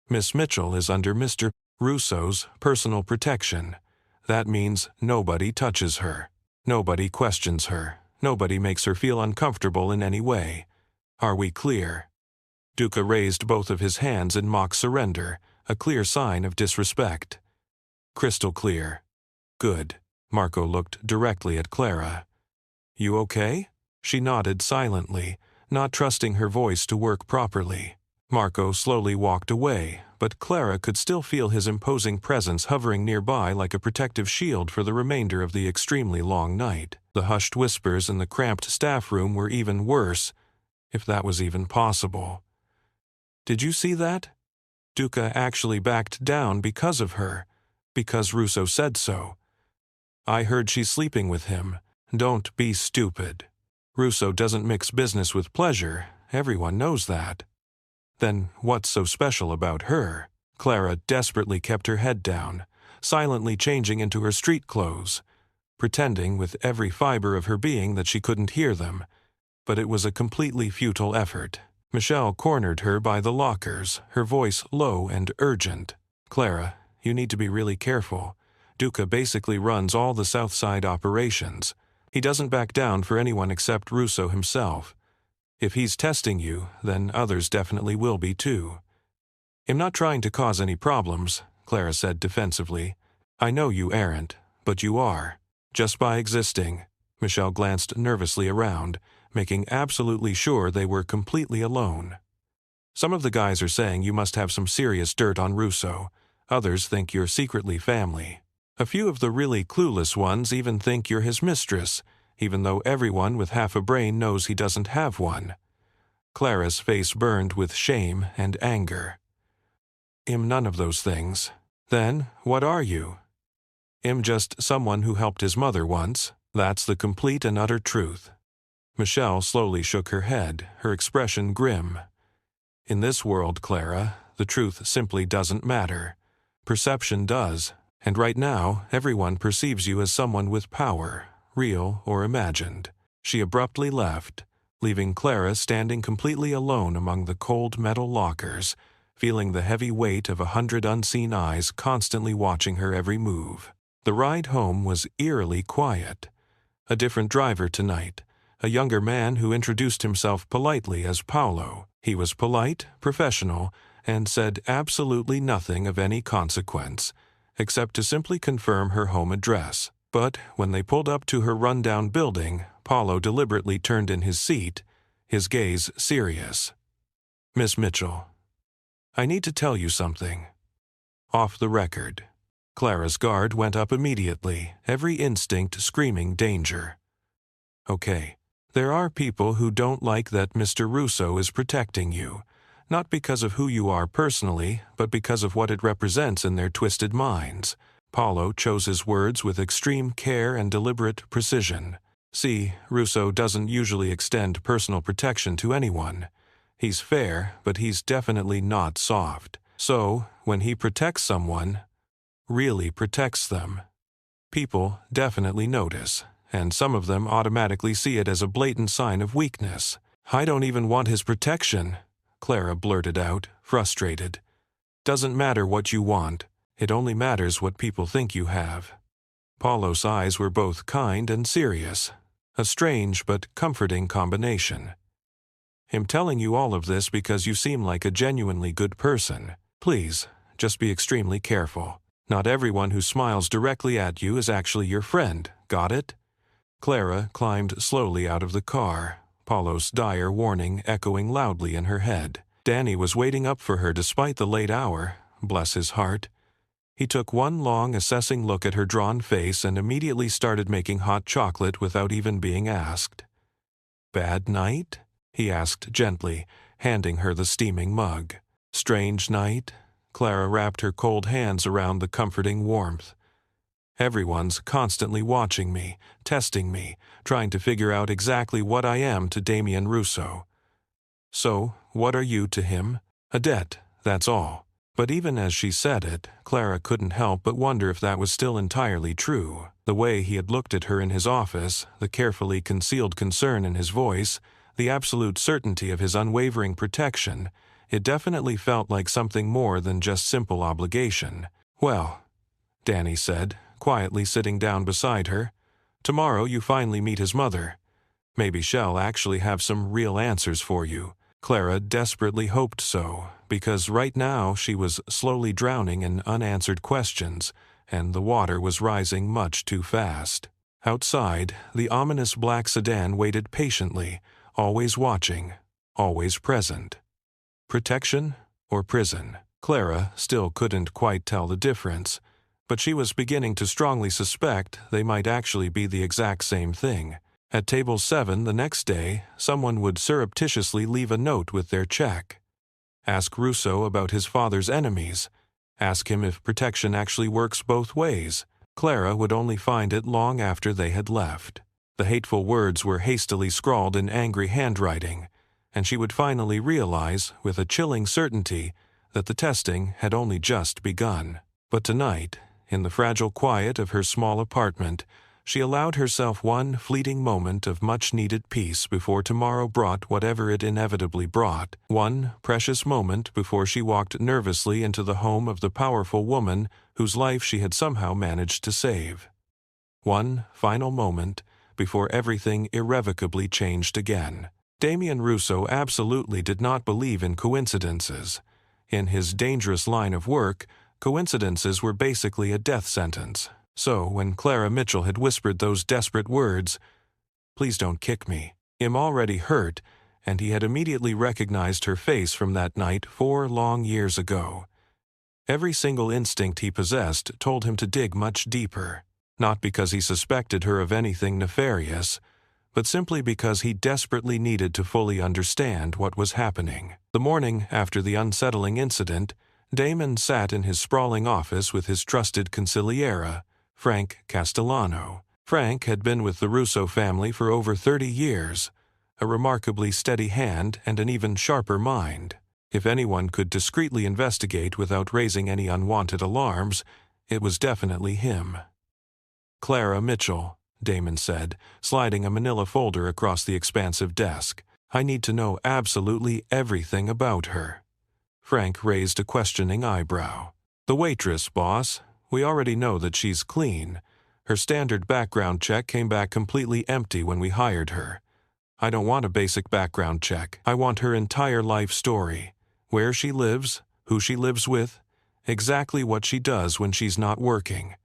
"Miss Mitchell is under Mr. Russo's personal protection. That means nobody touches her. Nobody questions her. Nobody makes her feel uncomfortable in any way. Are we clear?" Duca raised both of his hands in mock surrender, a clear sign of disrespect. "Crystal clear." "Good." Marco looked directly at Clara. "You okay?" She nodded silently, not trusting her voice to work properly. Marco slowly walked away, but Clara could still feel his imposing presence hovering nearby like a protective shield for the remainder of the extremely long night. The hushed whispers in the cramped staff room were even worse, if that was even possible. "Did you see that? Duca actually backed down because of her, because Russo said so. I heard she's sleeping with him. Don't be stupid. Russo doesn't mix business with pleasure, everyone knows that." "Then what's so special about her?" Clara desperately kept her head down, silently changing into her street clothes, pretending with every fiber of her being that she couldn't hear them. But it was a completely futile effort. Michelle cornered her by the lockers, her voice low and urgent. "Clara, you need to be really careful. Duca basically runs all the Southside operations. He doesn't back down for anyone except Russo himself. If he's testing you, then others definitely will be too." "I'm not trying to cause any problems," Clara said defensively. "I know you aren't, but you are. Just by existing." Michelle glanced nervously around, making absolutely sure they were completely alone. "Some of the guys are saying you must have some serious dirt on Russo. Others think you're secretly family. A few of the really clueless ones even think you're his mistress, even though everyone with half a brain knows he doesn't have one." Clara's face burned with shame and anger. "I'm none of those things." "Then what are you?" "I'm just someone who helped his mother once. That's the complete and utter truth." Michelle slowly shook her head, her expression grim. "In this world, Clara, the truth simply doesn't matter. Perception does, and right now everyone perceives you as someone with power, real or imagined." She abruptly left, leaving Clara standing completely alone among the cold metal lockers, feeling the heavy weight of 100 unseen eyes constantly watching her every move. The ride home was eerily quiet. A different driver tonight, a younger man who introduced himself politely as Paolo. He was polite, professional, and said absolutely nothing of any consequence, except to simply confirm her home address. But when they pulled up to her rundown building, Paolo deliberately turned in his seat, his gaze serious. "Miss Mitchell, I need to tell you something. Off the record." Clara's guard went up immediately, every instinct screaming danger. "Okay. There are people who don't like that Mr. Russo is protecting you, not because of who you are personally, but because of what it represents in their twisted minds." Paolo chose his words with extreme care and deliberate precision. "See, Russo doesn't usually extend personal protection to anyone. He's fair, but he's definitely not soft. So, when he protects someone, really protects them, people definitely notice, and some of them automatically see it as a blatant sign of weakness." "I don't even want his protection," Clara blurted out, frustrated. "Doesn't matter what you want. It only matters what people think you have." Paulo's eyes were both kind and serious, a strange but comforting combination. "I'm telling you all of this because you seem like a genuinely good person. Please, just be extremely careful. Not everyone who smiles directly at you is actually your friend, got it?" Clara climbed slowly out of the car, Paulo's dire warning echoing loudly in her head. Danny was waiting up for her despite the late hour, bless his heart. He took one long assessing look at her drawn face and immediately started making hot chocolate without even being asked. "Bad night?" he asked gently, handing her the steaming mug. "Strange night?" Clara wrapped her cold hands around the comforting warmth. "Everyone's constantly watching me, testing me, trying to figure out exactly what I am to Damien Russo. So, what are you to him? A debt, that's all." But even as she said it, Clara couldn't help but wonder if that was still entirely true. The way he had looked at her in his office, the carefully concealed concern in his voice, the absolute certainty of his unwavering protection, it definitely felt like something more than just simple obligation. "Well," Danny said, quietly sitting down beside her, "tomorrow you finally meet his mother. Maybe she'll actually have some real answers for you." Clara desperately hoped so, because right now she was slowly drowning in unanswered questions, and the water was rising much too fast. Outside, the ominous black sedan waited patiently, always watching, always present. Protection or prison? Clara still couldn't quite tell the difference, but she was beginning to strongly suspect they might actually be the exact same thing. At table 7 the next day, someone would surreptitiously leave a note with their check. Ask Russo about his father's enemies. Ask him if protection actually works both ways. Clara would only find it long after they had left. The hateful words were hastily scrawled in angry handwriting, and she would finally realize, with a chilling certainty, that the testing had only just begun. But tonight, in the fragile quiet of her small apartment, she allowed herself one fleeting moment of much-needed peace before tomorrow brought whatever it inevitably brought, one precious moment before she walked nervously into the home of the powerful woman whose life she had somehow managed to save. One final moment before everything irrevocably changed again. Damien Russo absolutely did not believe in coincidences. In his dangerous line of work, coincidences were basically a death sentence. So, when Clara Mitchell had whispered those desperate words, "Please don't kick me," him already hurt, and he had immediately recognized her face from that night 4 long years ago. Every single instinct he possessed told him to dig much deeper, not because he suspected her of anything nefarious, but simply because he desperately needed to fully understand what was happening. The morning after the unsettling incident, Damon sat in his sprawling office with his trusted consigliere, Frank Castellano. Frank had been with the Russo family for over 30 years, a remarkably steady hand and an even sharper mind. If anyone could discreetly investigate without raising any unwanted alarms, it was definitely him. "Clara Mitchell," Damon said, sliding a manila folder across the expansive desk. "I need to know absolutely everything about her." Frank raised a questioning eyebrow. "The waitress, boss. We already know that she's clean. Her standard background check came back completely empty when we hired her. I don't want a basic background check. I want her entire life story. Where she lives, who she lives with, exactly what she does when she's not working.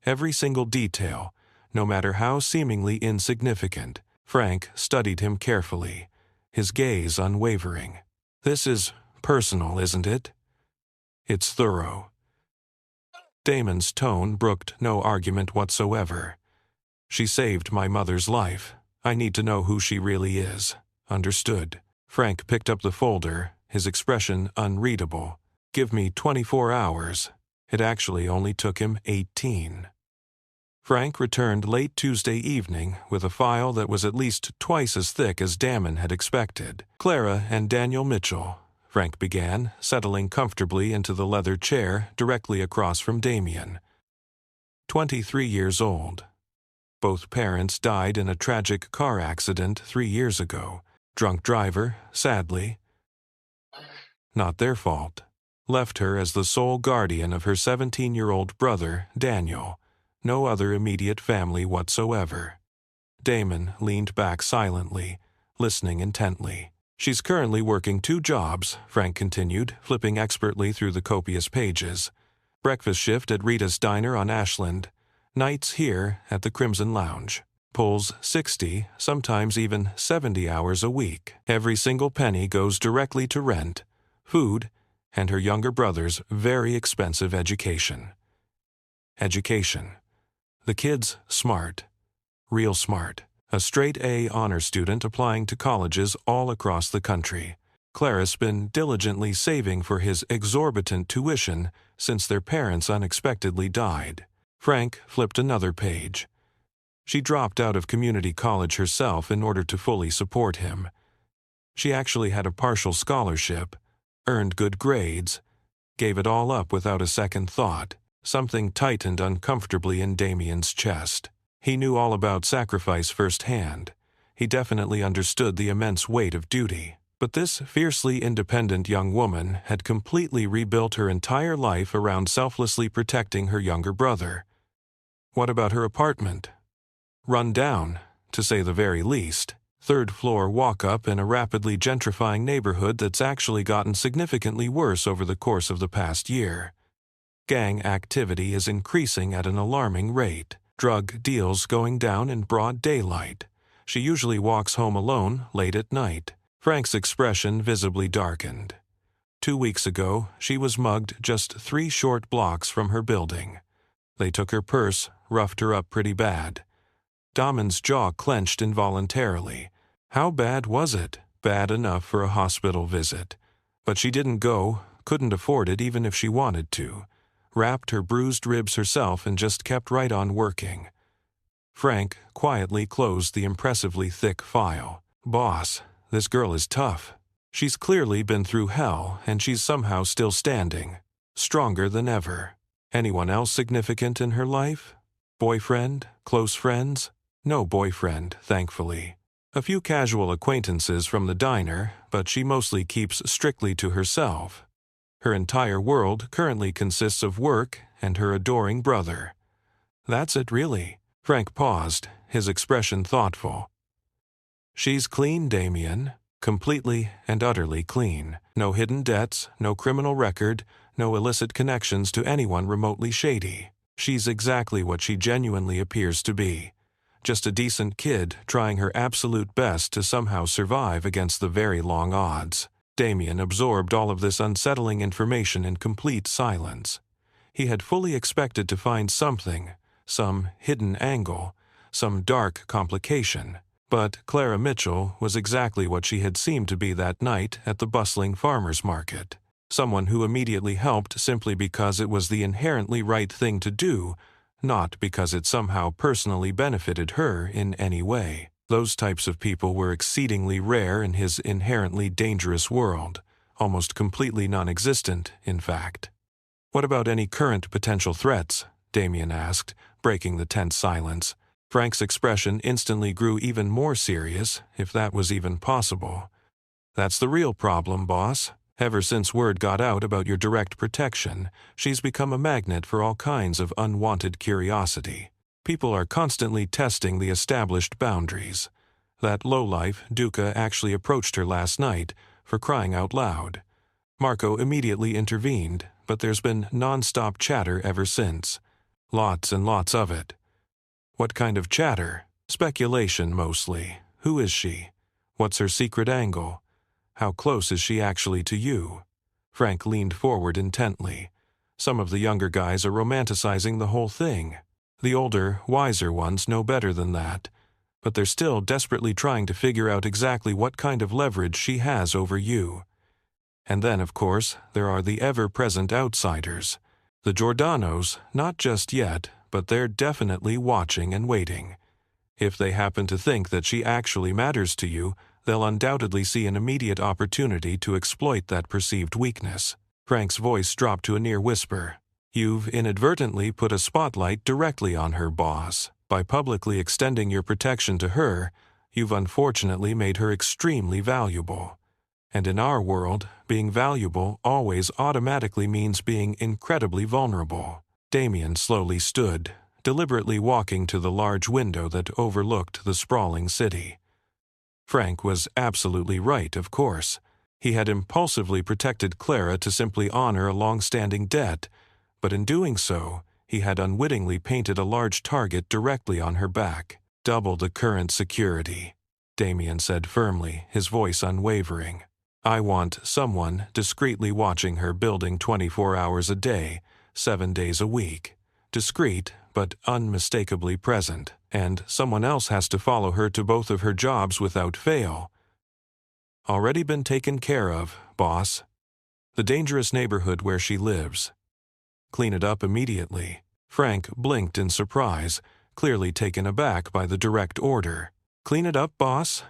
Every single detail, no matter how seemingly insignificant." Frank studied him carefully, his gaze unwavering. "This is personal, isn't it?" "It's thorough." Damon's tone brooked no argument whatsoever. "She saved my mother's life. I need to know who she really is." "Understood." Frank picked up the folder, his expression unreadable. "Give me 24 hours. It actually only took him 18. Frank returned late Tuesday evening with a file that was at least twice as thick as Damon had expected. "Clara and Daniel Mitchell," Frank began, settling comfortably into the leather chair directly across from Damien. 23 years old. Both parents died in a tragic car accident 3 years ago. Drunk driver, sadly. Not their fault. Left her as the sole guardian of her 17-year-old brother, Daniel. No other immediate family whatsoever. Damon leaned back silently, listening intently. "She's currently working 2 jobs, Frank continued, flipping expertly through the copious pages. Breakfast shift at Rita's Diner on Ashland. Nights here at the Crimson Lounge. Pulls 60, sometimes even 70 hours a week. Every single penny goes directly to rent, food, and her younger brother's very expensive education." Education. The kid's smart. Real smart. A straight-A honor student applying to colleges all across the country. Clara's been diligently saving for his exorbitant tuition since their parents unexpectedly died. Frank flipped another page. She dropped out of community college herself in order to fully support him. She actually had a partial scholarship, earned good grades, gave it all up without a second thought. Something tightened uncomfortably in Damien's chest. He knew all about sacrifice firsthand. He definitely understood the immense weight of duty. But this fiercely independent young woman had completely rebuilt her entire life around selflessly protecting her younger brother. What about her apartment? Run down, to say the very least. 3rd-floor walk-up in a rapidly gentrifying neighborhood that's actually gotten significantly worse over the course of the past year. Gang activity is increasing at an alarming rate. Drug deals going down in broad daylight. She usually walks home alone late at night. Frank's expression visibly darkened. 2 weeks ago, she was mugged just 3 short blocks from her building. They took her purse, roughed her up pretty bad. Damon's jaw clenched involuntarily. How bad was it? Bad enough for a hospital visit. But she didn't go, couldn't afford it even if she wanted to. Wrapped her bruised ribs herself and just kept right on working. Frank quietly closed the impressively thick file. Boss, this girl is tough. She's clearly been through hell, and she's somehow still standing. Stronger than ever. Anyone else significant in her life? Boyfriend? Close friends? No boyfriend, thankfully. A few casual acquaintances from the diner, but she mostly keeps strictly to herself. Her entire world currently consists of work and her adoring brother. That's it, really. Frank paused, his expression thoughtful. She's clean, Damien. Completely and utterly clean. No hidden debts, no criminal record, no illicit connections to anyone remotely shady. She's exactly what she genuinely appears to be. Just a decent kid trying her absolute best to somehow survive against the very long odds. Damien absorbed all of this unsettling information in complete silence. He had fully expected to find something, some hidden angle, some dark complication. But Clara Mitchell was exactly what she had seemed to be that night at the bustling farmer's market. Someone who immediately helped simply because it was the inherently right thing to do, not because it somehow personally benefited her in any way. Those types of people were exceedingly rare in his inherently dangerous world, almost completely non-existent, in fact. "What about any current potential threats?" Damien asked, breaking the tense silence. Frank's expression instantly grew even more serious, if that was even possible. "That's the real problem, boss. Ever since word got out about your direct protection, she's become a magnet for all kinds of unwanted curiosity. People are constantly testing the established boundaries. That lowlife, Duca, actually approached her last night, for crying out loud. Marco immediately intervened, but there's been non-stop chatter ever since. Lots and lots of it." "What kind of chatter?" "Speculation, mostly. Who is she? What's her secret angle? How close is she actually to you?" Frank leaned forward intently. Some of the younger guys are romanticizing the whole thing. The older, wiser ones know better than that. But they're still desperately trying to figure out exactly what kind of leverage she has over you. And then, of course, there are the ever-present outsiders. The Giordanos, not just yet, but they're definitely watching and waiting. If they happen to think that she actually matters to you, they'll undoubtedly see an immediate opportunity to exploit that perceived weakness. Frank's voice dropped to a near whisper. "You've inadvertently put a spotlight directly on her, boss. By publicly extending your protection to her, you've unfortunately made her extremely valuable. And in our world, being valuable always automatically means being incredibly vulnerable." Damien slowly stood, deliberately walking to the large window that overlooked the sprawling city. Frank was absolutely right, of course. He had impulsively protected Clara to simply honor a long-standing debt, but in doing so, he had unwittingly painted a large target directly on her back. "Double the current security," Damien said firmly, his voice unwavering. "I want someone discreetly watching her building 24 hours a day, 7 days a week. Discreet, but unmistakably present. And someone else has to follow her to both of her jobs without fail." "Already been taken care of, boss. The dangerous neighborhood where she lives. Clean it up immediately." Frank blinked in surprise, clearly taken aback by the direct order. "Clean it up, boss?"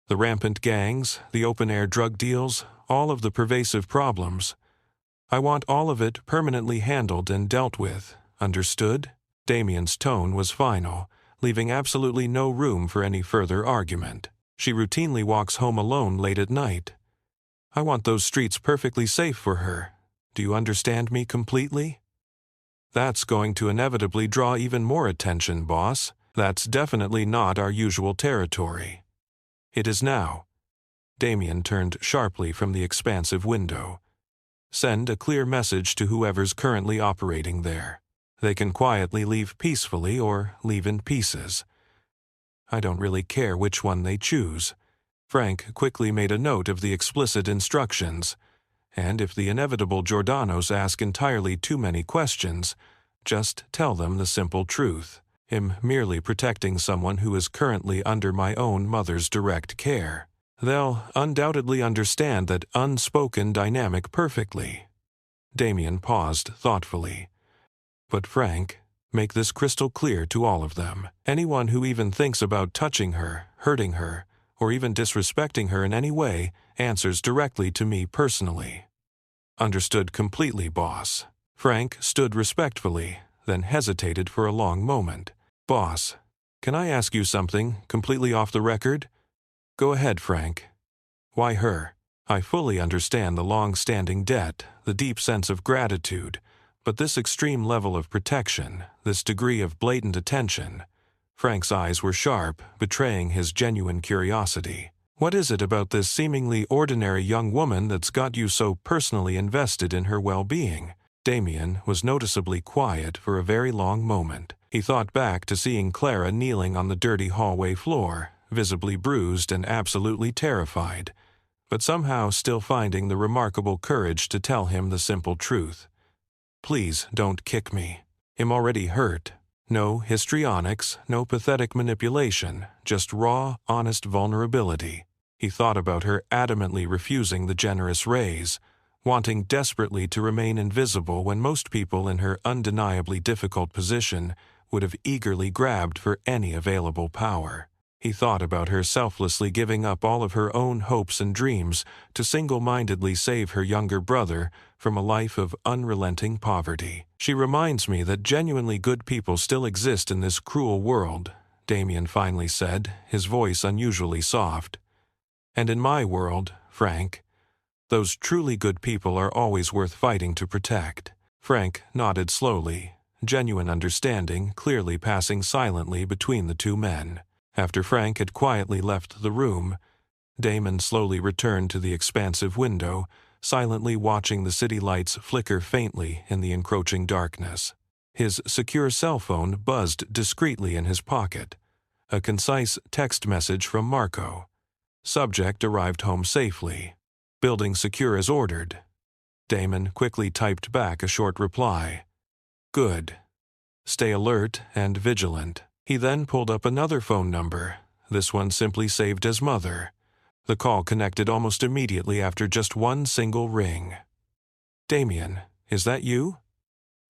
"The rampant gangs, the open-air drug deals, all of the pervasive problems. I want all of it permanently handled and dealt with. Understood?" Damien's tone was final, leaving absolutely no room for any further argument. "She routinely walks home alone late at night. I want those streets perfectly safe for her. Do you understand me completely?" "That's going to inevitably draw even more attention, boss. That's definitely not our usual territory." "It is now." Damien turned sharply from the expansive window. Send a clear message to whoever's currently operating there. They can quietly leave peacefully or leave in pieces. I don't really care which one they choose. Frank quickly made a note of the explicit instructions, and if the inevitable Giordano's ask entirely too many questions, just tell them the simple truth. I'm merely protecting someone who is currently under my own mother's direct care. They'll undoubtedly understand that unspoken dynamic perfectly. Damien paused thoughtfully. But Frank, make this crystal clear to all of them. Anyone who even thinks about touching her, hurting her, or even disrespecting her in any way answers directly to me personally. Understood completely, boss. Frank stood respectfully, then hesitated for a long moment. Boss, can I ask you something completely off the record? Go ahead, Frank. Why her? I fully understand the long-standing debt, the deep sense of gratitude, but this extreme level of protection, this degree of blatant attention. Frank's eyes were sharp, betraying his genuine curiosity. What is it about this seemingly ordinary young woman that's got you so personally invested in her well-being? Damien was noticeably quiet for a very long moment. He thought back to seeing Clara kneeling on the dirty hallway floor, visibly bruised and absolutely terrified, but somehow still finding the remarkable courage to tell him the simple truth. Please don't kick me. I'm already hurt. No histrionics, no pathetic manipulation, just raw, honest vulnerability. He thought about her adamantly refusing the generous raise, wanting desperately to remain invisible when most people in her undeniably difficult position would have eagerly grabbed for any available power. He thought about her selflessly giving up all of her own hopes and dreams to single-mindedly save her younger brother from a life of unrelenting poverty. She reminds me that genuinely good people still exist in this cruel world, Damien finally said, his voice unusually soft. And in my world, Frank, those truly good people are always worth fighting to protect. Frank nodded slowly, genuine understanding clearly passing silently between the two men. After Frank had quietly left the room, Damon slowly returned to the expansive window, silently watching the city lights flicker faintly in the encroaching darkness. His secure cell phone buzzed discreetly in his pocket. A concise text message from Marco. Subject arrived home safely. Building secure as ordered. Damon quickly typed back a short reply. Good. Stay alert and vigilant. He then pulled up another phone number, this one simply saved as Mother. The call connected almost immediately after just one single ring. Damien, is that you?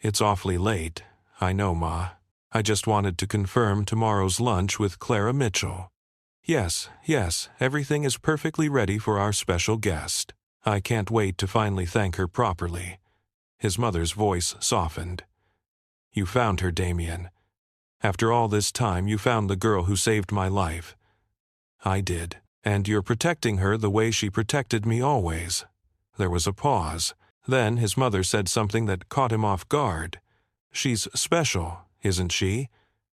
It's awfully late. I know, Ma. I just wanted to confirm tomorrow's lunch with Clara Mitchell. Yes, everything is perfectly ready for our special guest. I can't wait to finally thank her properly. His mother's voice softened. You found her, Damien. After all this time, you found the girl who saved my life. I did. And you're protecting her the way she protected me always. There was a pause. Then his mother said something that caught him off guard. She's special, isn't she?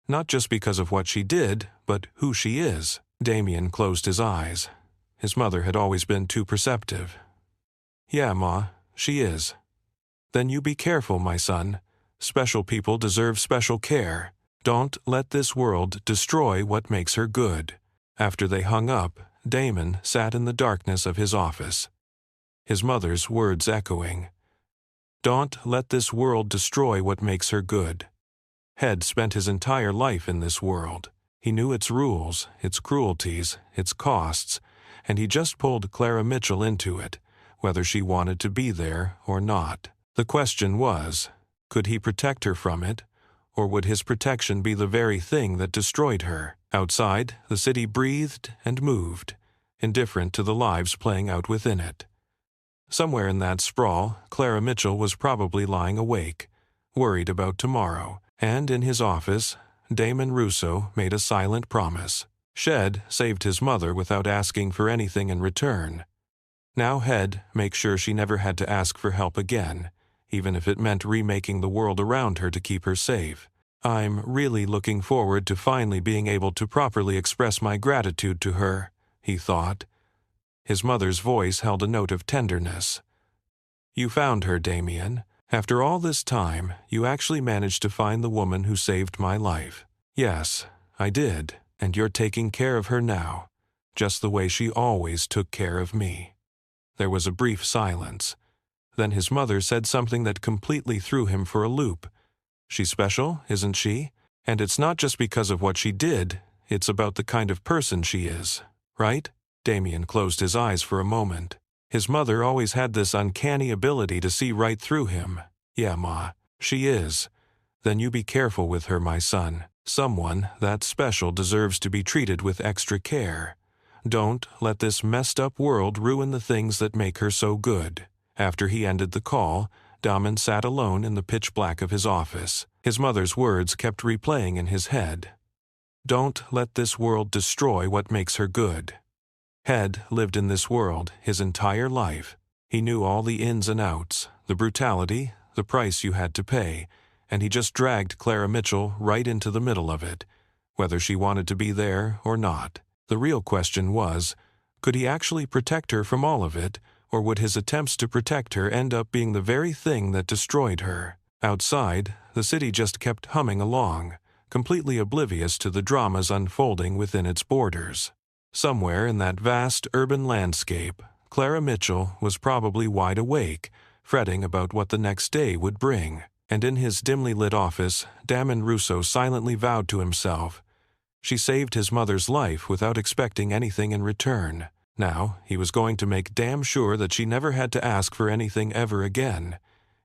Not just because of what she did, but who she is. Damien closed his eyes. His mother had always been too perceptive. Yeah, Ma, she is. Then you be careful, my son. Special people deserve special care. Don't let this world destroy what makes her good. After they hung up, Damon sat in the darkness of his office. His mother's words echoing. Don't let this world destroy what makes her good. Head spent his entire life in this world. He knew its rules, its cruelties, its costs, and he just pulled Clara Mitchell into it, whether she wanted to be there or not. The question was, could he protect her from it? Or would his protection be the very thing that destroyed her? Outside, the city breathed and moved, indifferent to the lives playing out within it. Somewhere in that sprawl, Clara Mitchell was probably lying awake, worried about tomorrow, and in his office, Damon Russo made a silent promise. Shed saved his mother without asking for anything in return. Now Head make sure she never had to ask for help again, even if it meant remaking the world around her to keep her safe. I'm really looking forward to finally being able to properly express my gratitude to her, he thought. His mother's voice held a note of tenderness. You found her, Damien. After all this time, you actually managed to find the woman who saved my life. Yes, I did, and you're taking care of her now, just the way she always took care of me." There was a brief silence. Then his mother said something that completely threw him for a loop. "She's special, isn't she? And it's not just because of what she did, it's about the kind of person she is, right?" Damien closed his eyes for a moment. His mother always had this uncanny ability to see right through him. "Yeah, Ma, she is. Then you be careful with her, my son. Someone that special deserves to be treated with extra care. Don't let this messed up world ruin the things that make her so good." After he ended the call, Damien sat alone in the pitch black of his office. His mother's words kept replaying in his head. "Don't let this world destroy what makes her good." Head lived in this world his entire life. He knew all the ins and outs, the brutality, the price you had to pay, and he just dragged Clara Mitchell right into the middle of it, whether she wanted to be there or not. The real question was, could he actually protect her from all of it, or would his attempts to protect her end up being the very thing that destroyed her? Outside, the city just kept humming along, completely oblivious to the dramas unfolding within its borders. Somewhere in that vast urban landscape, Clara Mitchell was probably wide awake, fretting about what the next day would bring. And in his dimly lit office, Damien Russo silently vowed to himself, she saved his mother's life without expecting anything in return. Now, he was going to make damn sure that she never had to ask for anything ever again,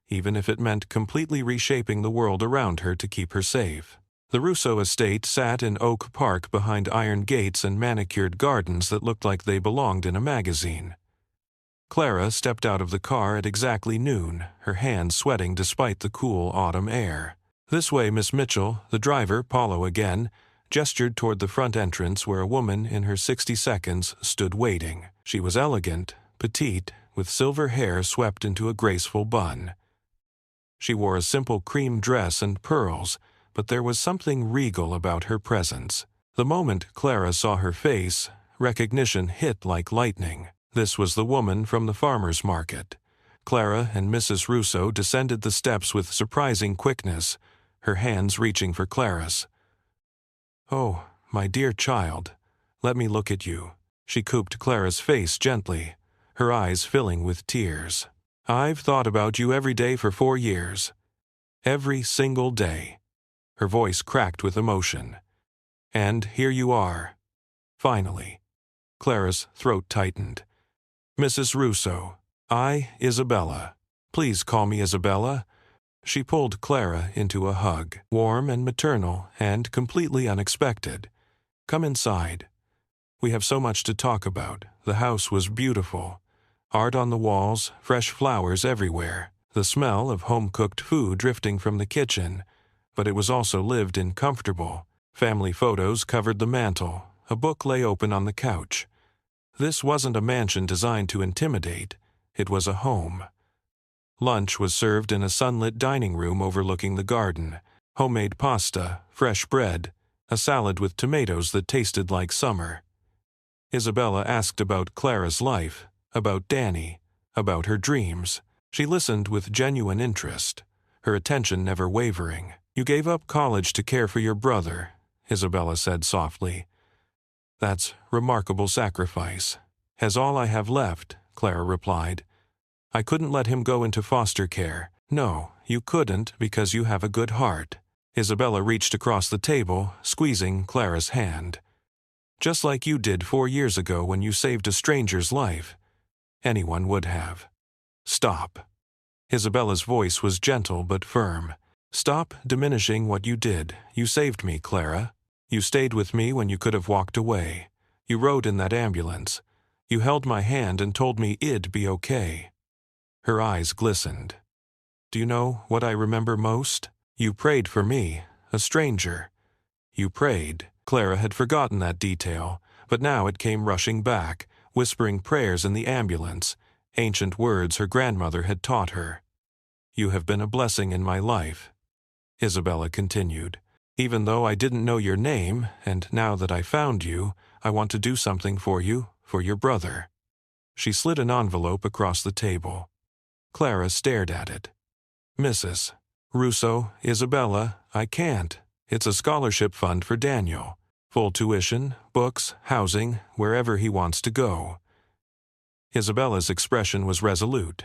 even if it meant completely reshaping the world around her to keep her safe. The Russo estate sat in Oak Park behind iron gates and manicured gardens that looked like they belonged in a magazine. Clara stepped out of the car at exactly noon, her hands sweating despite the cool autumn air. "This way, Miss Mitchell," the driver, Paulo again, gestured toward the front entrance where a woman in her 60 stood waiting. She was elegant, petite, with silver hair swept into a graceful bun. She wore a simple cream dress and pearls, but there was something regal about her presence. The moment Clara saw her face, recognition hit like lightning. This was the woman from the farmer's market. Clara and Mrs. Russo descended the steps with surprising quickness, her hands reaching for Clara's. "Oh, my dear child, let me look at you." She cooped Clara's face gently, her eyes filling with tears. "I've thought about you every day for 4 years. Every single day." Her voice cracked with emotion. "And here you are. Finally." Clara's throat tightened. "Mrs. Russo, Isabella. Please call me Isabella." She pulled Clara into a hug, warm and maternal and completely unexpected. "Come inside. We have so much to talk about." The house was beautiful. Art on the walls, fresh flowers everywhere, the smell of home-cooked food drifting from the kitchen, but it was also lived in comfortable. Family photos covered the mantel, a book lay open on the couch. This wasn't a mansion designed to intimidate, it was a home. Lunch was served in a sunlit dining room overlooking the garden. Homemade pasta, fresh bread, a salad with tomatoes that tasted like summer. Isabella asked about Clara's life, about Danny, about her dreams. She listened with genuine interest, her attention never wavering. "You gave up college to care for your brother," Isabella said softly. "That's remarkable sacrifice." "Has all I have left," Clara replied. "I couldn't let him go into foster care." "No, you couldn't because you have a good heart." Isabella reached across the table, squeezing Clara's hand. "Just like you did 4 years ago when you saved a stranger's life. Anyone would have." "Stop." Isabella's voice was gentle but firm. "Stop diminishing what you did. You saved me, Clara. You stayed with me when you could have walked away. You rode in that ambulance. You held my hand and told me it'd be okay." Her eyes glistened. "Do you know what I remember most? You prayed for me, a stranger. You prayed." Clara had forgotten that detail, but now it came rushing back, whispering prayers in the ambulance, ancient words her grandmother had taught her. "You have been a blessing in my life," Isabella continued. "Even though I didn't know your name, and now that I found you, I want to do something for you, for your brother." She slid an envelope across the table. Clara stared at it. Mrs. Russo, Isabella, I can't. It's a scholarship fund for Daniel. Full tuition, books, housing, wherever he wants to go. Isabella's expression was resolute.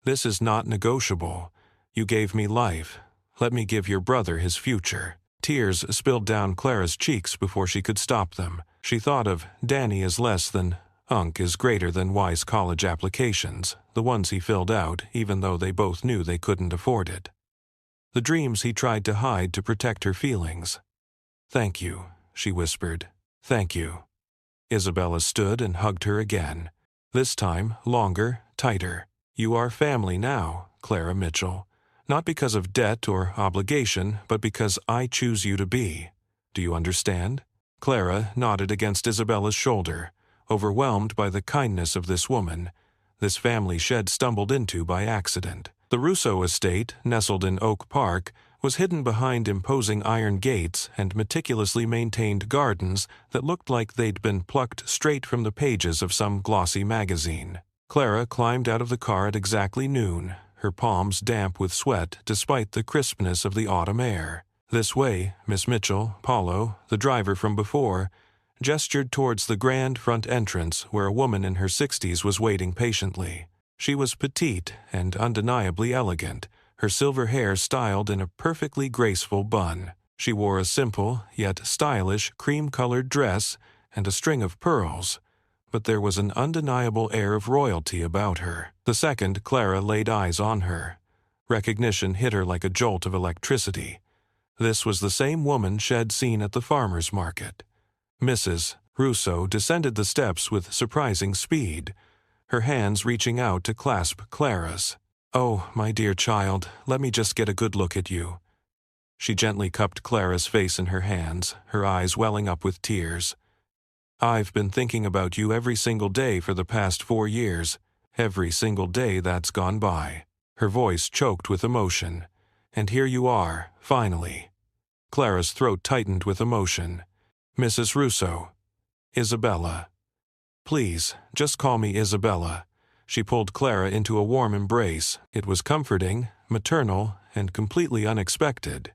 This is not negotiable. You gave me life. Let me give your brother his future. Tears spilled down Clara's cheeks before she could stop them. She thought of Danny as less than Unc is greater than Y's college applications, the ones he filled out even though they both knew they couldn't afford it. The dreams he tried to hide to protect her feelings. Thank you, she whispered. Thank you. Isabella stood and hugged her again. This time, longer, tighter. You are family now, Clara Mitchell. Not because of debt or obligation, but because I choose you to be. Do you understand? Clara nodded against Isabella's shoulder, overwhelmed by the kindness of this woman, this family shed stumbled into by accident. The Russo estate, nestled in Oak Park, was hidden behind imposing iron gates and meticulously maintained gardens that looked like they'd been plucked straight from the pages of some glossy magazine. Clara climbed out of the car at exactly noon, her palms damp with sweat despite the crispness of the autumn air. This way, Miss Mitchell, Paulo, the driver from before, gestured towards the grand front entrance where a woman in her 60s was waiting patiently. She was petite and undeniably elegant, her silver hair styled in a perfectly graceful bun. She wore a simple, yet stylish, cream-colored dress and a string of pearls, but there was an undeniable air of royalty about her. The second Clara laid eyes on her, recognition hit her like a jolt of electricity. This was the same woman she'd seen at the farmer's market. Mrs. Russo descended the steps with surprising speed, her hands reaching out to clasp Clara's. "Oh, my dear child, let me just get a good look at you." She gently cupped Clara's face in her hands, her eyes welling up with tears. "I've been thinking about you every single day for the past 4 years, every single day that's gone by." Her voice choked with emotion. "And here you are, finally." Clara's throat tightened with emotion. "Mrs. Russo. Isabella. Please, just call me Isabella." She pulled Clara into a warm embrace. It was comforting, maternal, and completely unexpected.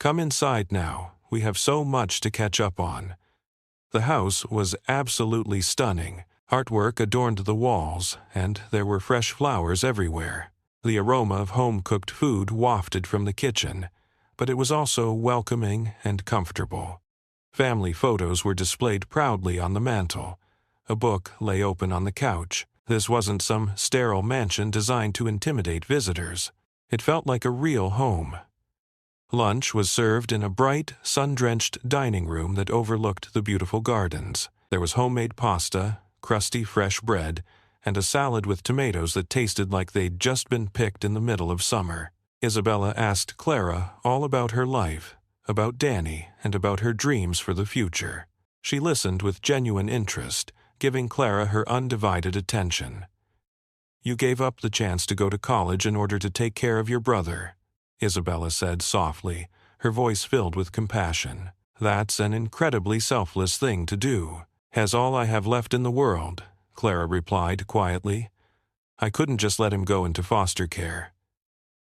"Come inside now. We have so much to catch up on." The house was absolutely stunning. Artwork adorned the walls, and there were fresh flowers everywhere. The aroma of home-cooked food wafted from the kitchen, but it was also welcoming and comfortable. Family photos were displayed proudly on the mantel. A book lay open on the couch. This wasn't some sterile mansion designed to intimidate visitors. It felt like a real home. Lunch was served in a bright, sun-drenched dining room that overlooked the beautiful gardens. There was homemade pasta, crusty fresh bread, and a salad with tomatoes that tasted like they'd just been picked in the middle of summer. Isabella asked Clara all about her life, about Danny, and about her dreams for the future. She listened with genuine interest, giving Clara her undivided attention. "You gave up the chance to go to college in order to take care of your brother," Isabella said softly, her voice filled with compassion. "That's an incredibly selfless thing to do." "Has all I have left in the world," Clara replied quietly. "I couldn't just let him go into foster care."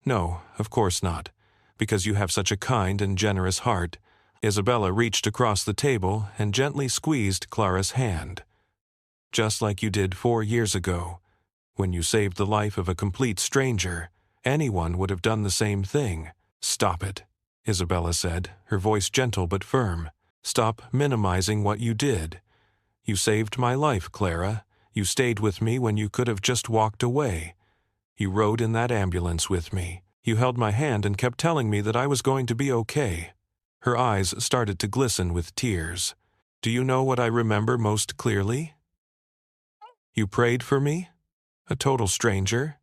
"No, of course not, because you have such a kind and generous heart." Isabella reached across the table and gently squeezed Clara's hand. "Just like you did 4 years ago, when you saved the life of a complete stranger. Anyone would have done the same thing." "Stop it," Isabella said, her voice gentle but firm. "Stop minimizing what you did. You saved my life, Clara. You stayed with me when you could have just walked away. You rode in that ambulance with me. You held my hand and kept telling me that I was going to be okay." Her eyes started to glisten with tears. "Do you know what I remember most clearly? You prayed for me? A total stranger?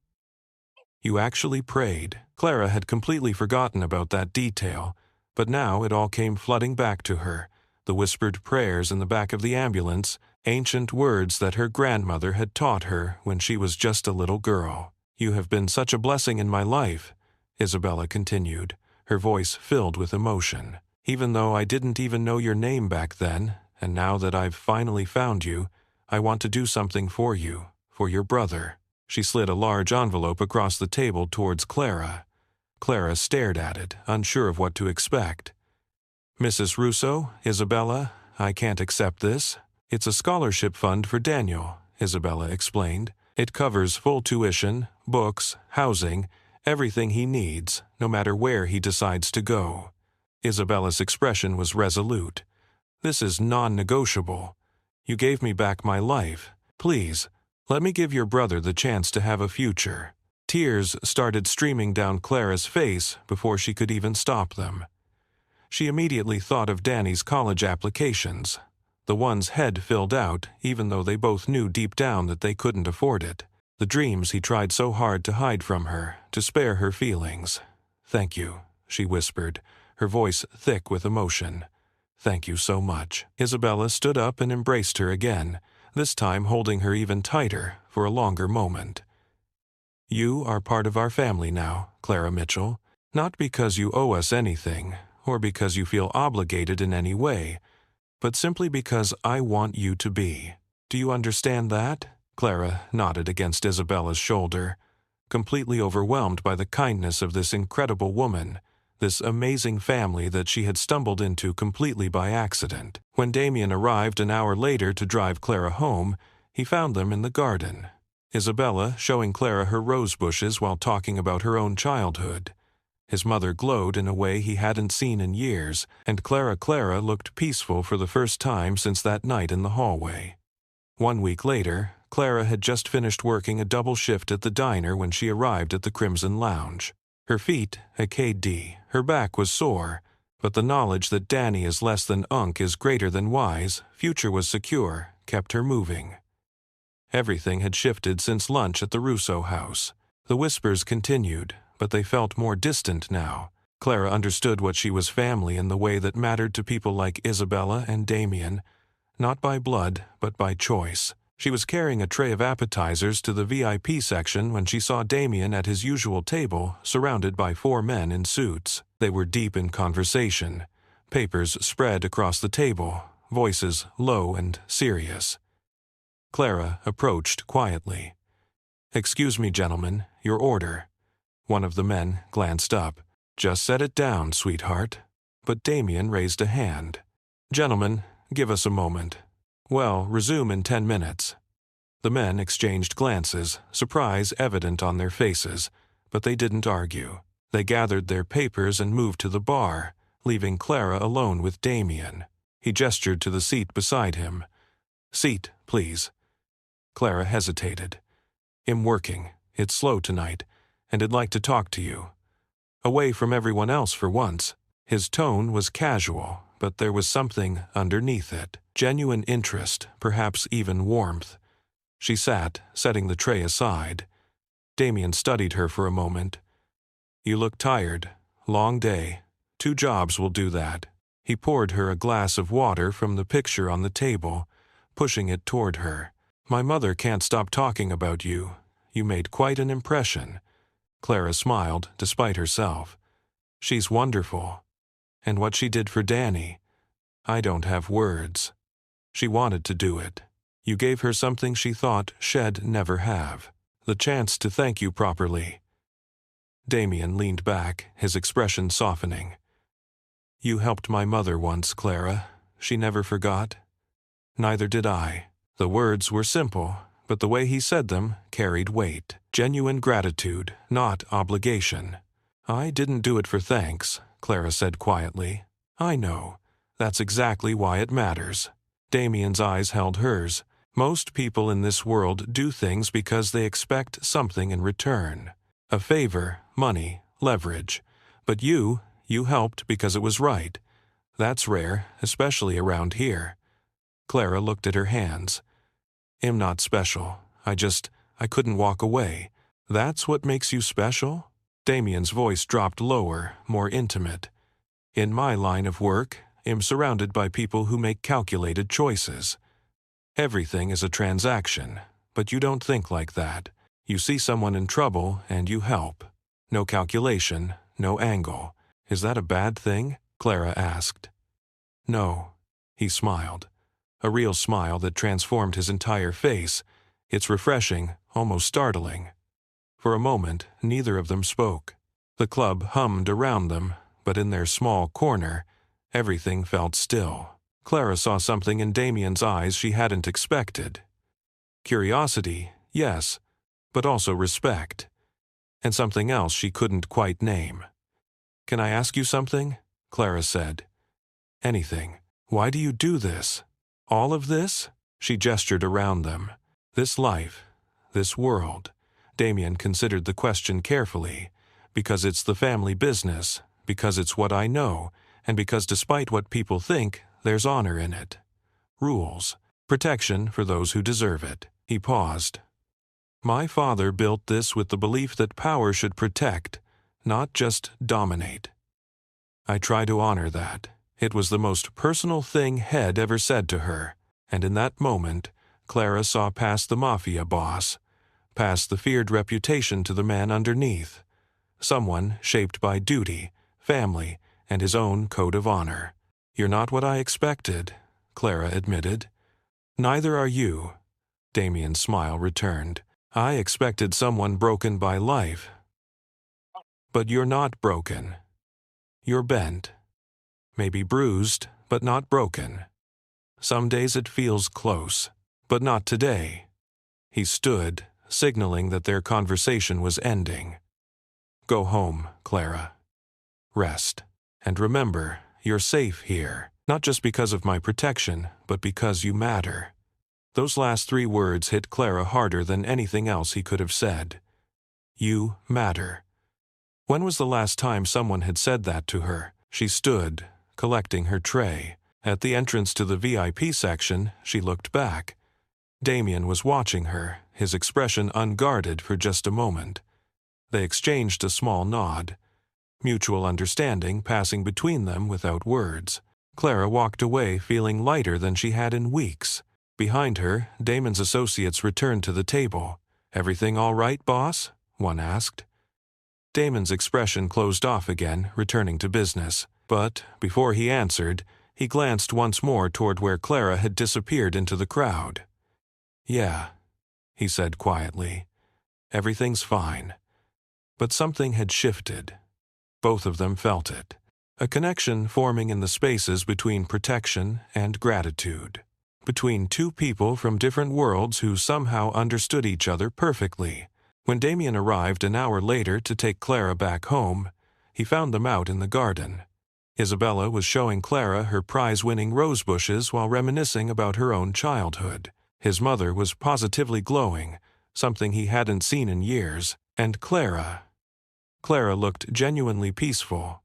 You actually prayed." Clara had completely forgotten about that detail, but now it all came flooding back to her. The whispered prayers in the back of the ambulance, ancient words that her grandmother had taught her when she was just a little girl. "You have been such a blessing in my life," Isabella continued, her voice filled with emotion. "Even though I didn't even know your name back then, and now that I've finally found you, I want to do something for you, for your brother." She slid a large envelope across the table towards Clara. Clara stared at it, unsure of what to expect. "Mrs. Russo, Isabella, I can't accept this. It's a scholarship fund for Daniel," Isabella explained. "It covers full tuition, books, housing, everything he needs, no matter where he decides to go." Isabella's expression was resolute. "This is non-negotiable. You gave me back my life. Please, let me give your brother the chance to have a future." Tears started streaming down Clara's face before she could even stop them. She immediately thought of Danny's college applications. The ones Head filled out, even though they both knew deep down that they couldn't afford it. The dreams he tried so hard to hide from her, to spare her feelings. "Thank you," she whispered, her voice thick with emotion. "Thank you so much." Isabella stood up and embraced her again, this time holding her even tighter for a longer moment. "You are part of our family now, Clara Mitchell, not because you owe us anything, or because you feel obligated in any way, but simply because I want you to be. Do you understand that?" Clara nodded against Isabella's shoulder, completely overwhelmed by the kindness of this incredible woman, this amazing family that she had stumbled into completely by accident. When Damien arrived an hour later to drive Clara home, he found them in the garden. Isabella showing Clara her rose bushes while talking about her own childhood. His mother glowed in a way he hadn't seen in years, and Clara looked peaceful for the first time since that night in the hallway. 1 week later, Clara had just finished working a double shift at the diner when she arrived at the Crimson Lounge. Her feet a KD, her back was sore, but the knowledge that Danny is less than unk is greater than wise, future was secure, kept her moving. Everything had shifted since lunch at the Russo house. The whispers continued, but they felt more distant now. Clara understood what she was family in the way that mattered to people like Isabella and Damien, not by blood, but by choice. She was carrying a tray of appetizers to the VIP section when she saw Damien at his usual table, surrounded by 4 men in suits. They were deep in conversation, papers spread across the table, voices low and serious. Clara approached quietly. "Excuse me, gentlemen, your order." One of the men glanced up. "Just set it down, sweetheart." But Damien raised a hand. "Gentlemen, give us a moment. Well, resume in 10 minutes. The men exchanged glances, surprise evident on their faces, but they didn't argue. They gathered their papers and moved to the bar, leaving Clara alone with Damien. He gestured to the seat beside him. "Seat, please." Clara hesitated. "I'm working. It's slow tonight, and I'd like to talk to you. Away from everyone else for once." His tone was casual, but there was something underneath it. Genuine interest, perhaps even warmth. She sat, setting the tray aside. Damien studied her for a moment. "You look tired. Long day. 2 jobs will do that." He poured her a glass of water from the picture on the table, pushing it toward her. "My mother can't stop talking about you. You made quite an impression." Clara smiled, despite herself. "She's wonderful. And what she did for Danny, I don't have words. She wanted to do it. You gave her something she thought she'd never have. The chance to thank you properly." Damien leaned back, his expression softening. "You helped my mother once, Clara. She never forgot. Neither did I." The words were simple, but the way he said them carried weight. Genuine gratitude, not obligation. "I didn't do it for thanks," Clara said quietly. "I know. That's exactly why it matters." Damien's eyes held hers. Most people in this world do things because they expect something in return. A favor, money, leverage. But you helped because it was right. That's rare, especially around here. Clara looked at her hands. "I'm not special. I couldn't walk away. That's what makes you special?" Damien's voice dropped lower, more intimate. "In my line of work, I'm surrounded by people who make calculated choices. Everything is a transaction, but you don't think like that. You see someone in trouble and you help. No calculation, no angle. Is that a bad thing?" Clara asked. "No." He smiled. A real smile that transformed his entire face. It's refreshing, almost startling. For a moment, neither of them spoke. The club hummed around them, but in their small corner, everything felt still. Clara saw something in Damien's eyes she hadn't expected. Curiosity, yes, but also respect. And something else she couldn't quite name. "Can I ask you something?" Clara said. "Anything. Why do you do this? All of this?" She gestured around them. "This life, this world." Damien considered the question carefully. "Because it's the family business, because it's what I know, and because despite what people think, there's honor in it. Rules. Protection for those who deserve it." He paused. "My father built this with the belief that power should protect, not just dominate. I try to honor that." It was the most personal thing Head ever said to her, and in that moment, Clara saw past the Mafia boss, past the feared reputation to the man underneath. Someone shaped by duty, family, and his own code of honor. "You're not what I expected," Clara admitted. "Neither are you." Damien's smile returned. "I expected someone broken by life. But you're not broken. You're bent. Maybe bruised, but not broken. Some days it feels close, but not today." He stood, signaling that their conversation was ending. "Go home, Clara. Rest. And remember, you're safe here, not just because of my protection, but because you matter." Those last 3 words hit Clara harder than anything else he could have said. You matter. When was the last time someone had said that to her? She stood, collecting her tray. At the entrance to the VIP section, she looked back. Damien was watching her, his expression unguarded for just a moment. They exchanged a small nod, mutual understanding passing between them without words. Clara walked away feeling lighter than she had in weeks. Behind her, Damon's associates returned to the table. "Everything all right, boss?" one asked. Damon's expression closed off again, returning to business. But, before he answered, he glanced once more toward where Clara had disappeared into the crowd. "Yeah," he said quietly. "Everything's fine." But something had shifted. Both of them felt it. A connection forming in the spaces between protection and gratitude. Between 2 people from different worlds who somehow understood each other perfectly. When Damien arrived an hour later to take Clara back home, he found them out in the garden. Isabella was showing Clara her prize-winning rose bushes while reminiscing about her own childhood. His mother was positively glowing, something he hadn't seen in years, and Clara looked genuinely peaceful.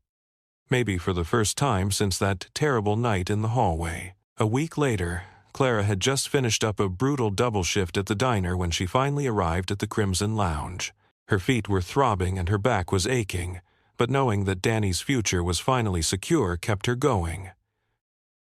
Maybe for the first time since that terrible night in the hallway. A week later, Clara had just finished up a brutal double shift at the diner when she finally arrived at the Crimson Lounge. Her feet were throbbing and her back was aching, but knowing that Danny's future was finally secure kept her going.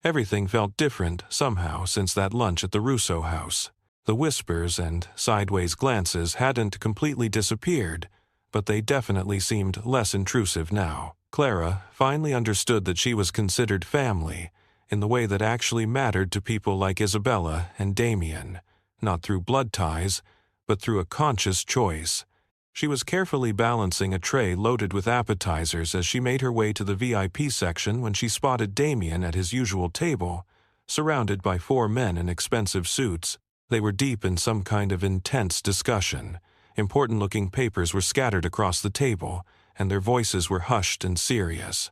Everything felt different somehow since that lunch at the Russo house. The whispers and sideways glances hadn't completely disappeared, but they definitely seemed less intrusive now. Clara finally understood that she was considered family in the way that actually mattered to people like Isabella and Damien, not through blood ties, but through a conscious choice. She was carefully balancing a tray loaded with appetizers as she made her way to the VIP section when she spotted Damien at his usual table, surrounded by 4 men in expensive suits. They were deep in some kind of intense discussion. Important-looking papers were scattered across the table, and their voices were hushed and serious.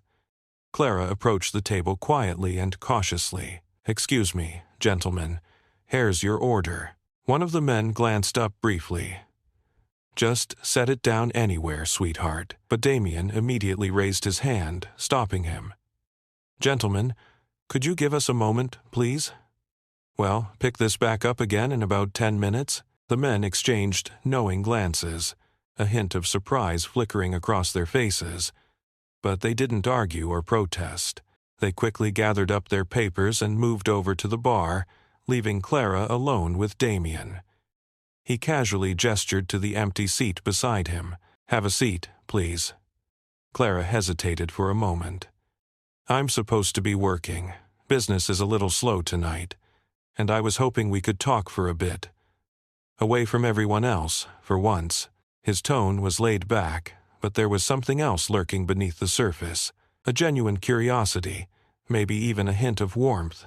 Clara approached the table quietly and cautiously. "Excuse me, gentlemen. Here's your order." One of the men glanced up briefly. "Just set it down anywhere, sweetheart." But Damien immediately raised his hand, stopping him. "Gentlemen, could you give us a moment, please?" "Well, pick this back up again in about 10 minutes." The men exchanged knowing glances, a hint of surprise flickering across their faces. But they didn't argue or protest. They quickly gathered up their papers and moved over to the bar, leaving Clara alone with Damien. He casually gestured to the empty seat beside him. "Have a seat, please." Clara hesitated for a moment. "I'm supposed to be working. Business is a little slow tonight, and I was hoping we could talk for a bit." Away from everyone else, for once. His tone was laid back, but there was something else lurking beneath the surface, a genuine curiosity, maybe even a hint of warmth.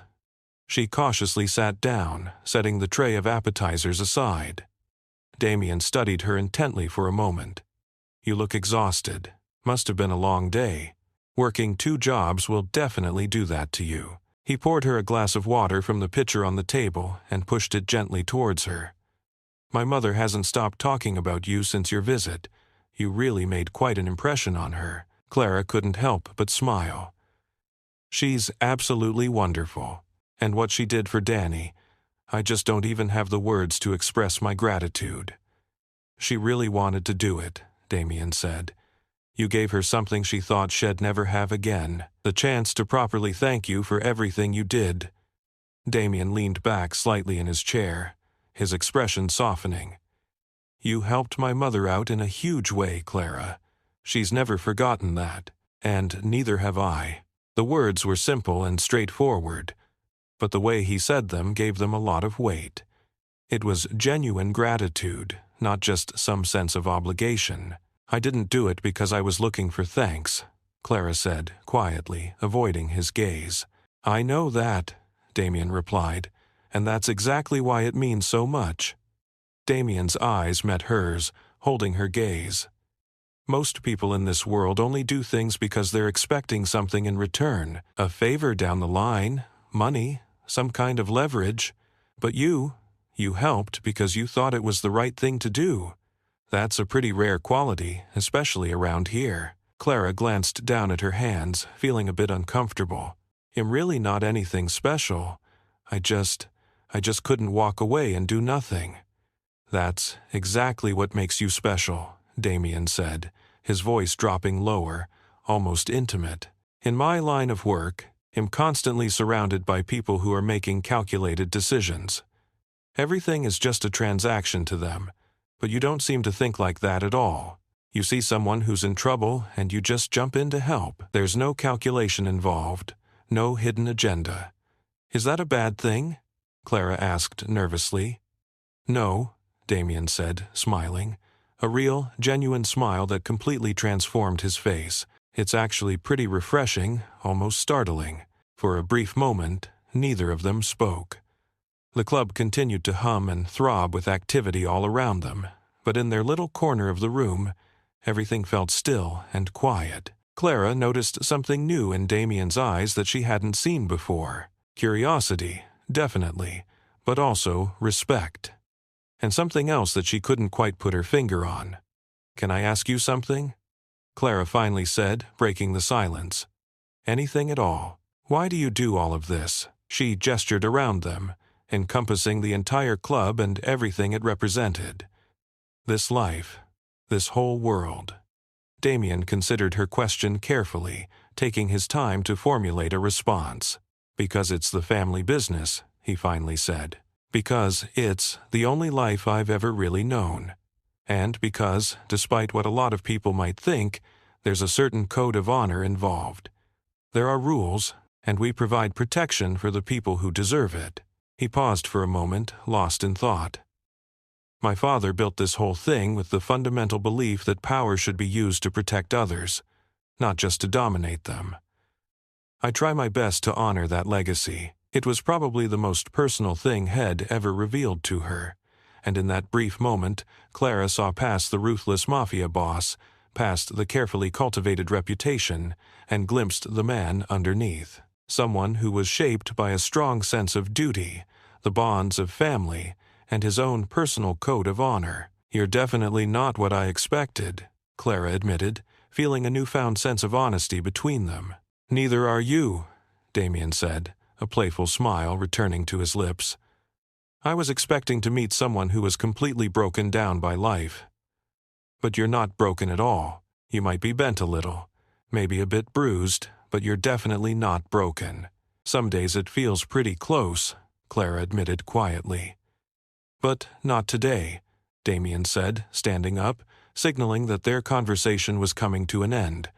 She cautiously sat down, setting the tray of appetizers aside. Damien studied her intently for a moment. "You look exhausted. Must have been a long day. Working 2 jobs will definitely do that to you." He poured her a glass of water from the pitcher on the table and pushed it gently towards her. "My mother hasn't stopped talking about you since your visit. You really made quite an impression on her." Clara couldn't help but smile. "She's absolutely wonderful. And what she did for Danny, I just don't even have the words to express my gratitude." "She really wanted to do it," Damien said. "You gave her something she thought she'd never have again, the chance to properly thank you for everything you did." Damien leaned back slightly in his chair, his expression softening. "You helped my mother out in a huge way, Clara. She's never forgotten that, and neither have I." The words were simple and straightforward, but the way he said them gave them a lot of weight. It was genuine gratitude, not just some sense of obligation. "I didn't do it because I was looking for thanks," Clara said, quietly, avoiding his gaze. "I know that," Damien replied, "and that's exactly why it means so much." Damien's eyes met hers, holding her gaze. "Most people in this world only do things because they're expecting something in return, a favor down the line, money, some kind of leverage. But you helped because you thought it was the right thing to do. That's a pretty rare quality, especially around here." Clara glanced down at her hands, feeling a bit uncomfortable. "I'm really not anything special. I just couldn't walk away and do nothing." "That's exactly what makes you special," Damien said, his voice dropping lower, almost intimate. "In my line of work, I'm constantly surrounded by people who are making calculated decisions. Everything is just a transaction to them, but you don't seem to think like that at all. You see someone who's in trouble and you just jump in to help. There's no calculation involved, no hidden agenda." "Is that a bad thing?" Clara asked nervously. "No," Damien said, smiling. A real, genuine smile that completely transformed his face. "It's actually pretty refreshing, almost startling." For a brief moment, neither of them spoke. The club continued to hum and throb with activity all around them, but in their little corner of the room, everything felt still and quiet. Clara noticed something new in Damien's eyes that she hadn't seen before. Curiosity, definitely, but also respect. And something else that she couldn't quite put her finger on. "Can I ask you something?" Clara finally said, breaking the silence. "Anything at all. Why do you do all of this?" She gestured around them, encompassing the entire club and everything it represented. "This life, this whole world." Damien considered her question carefully, taking his time to formulate a response. "Because it's the family business," he finally said. "Because it's the only life I've ever really known. And because, despite what a lot of people might think, there's a certain code of honor involved. There are rules, and we provide protection for the people who deserve it." He paused for a moment, lost in thought. "My father built this whole thing with the fundamental belief that power should be used to protect others, not just to dominate them. I try my best to honor that legacy." It was probably the most personal thing Head ever revealed to her, and in that brief moment, Clara saw past the ruthless Mafia boss, past the carefully cultivated reputation, and glimpsed the man underneath. Someone who was shaped by a strong sense of duty, the bonds of family, and his own personal code of honor. "You're definitely not what I expected," Clara admitted, feeling a newfound sense of honesty between them. "Neither are you," Damien said, a playful smile returning to his lips. "I was expecting to meet someone who was completely broken down by life. But you're not broken at all. You might be bent a little, maybe a bit bruised, but you're definitely not broken. Some days it feels pretty close," Clara admitted quietly. "But not today," Damien said, standing up, signaling that their conversation was coming to an end.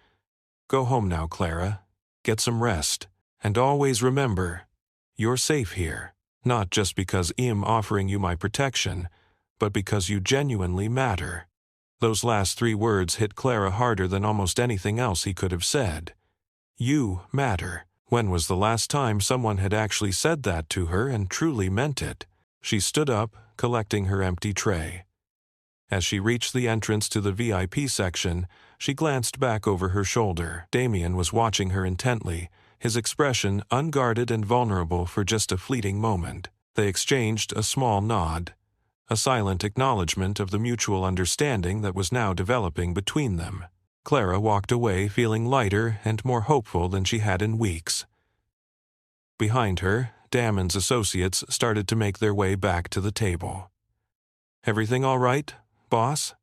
"Go home now, Clara. Get some rest. And always remember, you're safe here, not just because I'm offering you my protection, but because you genuinely matter." Those last 3 words hit Clara harder than almost anything else he could have said. You matter. When was the last time someone had actually said that to her and truly meant it? She stood up, collecting her empty tray. As she reached the entrance to the VIP section, she glanced back over her shoulder. Damien was watching her intently, his expression unguarded and vulnerable for just a fleeting moment. They exchanged a small nod, a silent acknowledgement of the mutual understanding that was now developing between them. Clara walked away feeling lighter and more hopeful than she had in weeks. Behind her, Damon's associates started to make their way back to the table. "Everything all right, boss?"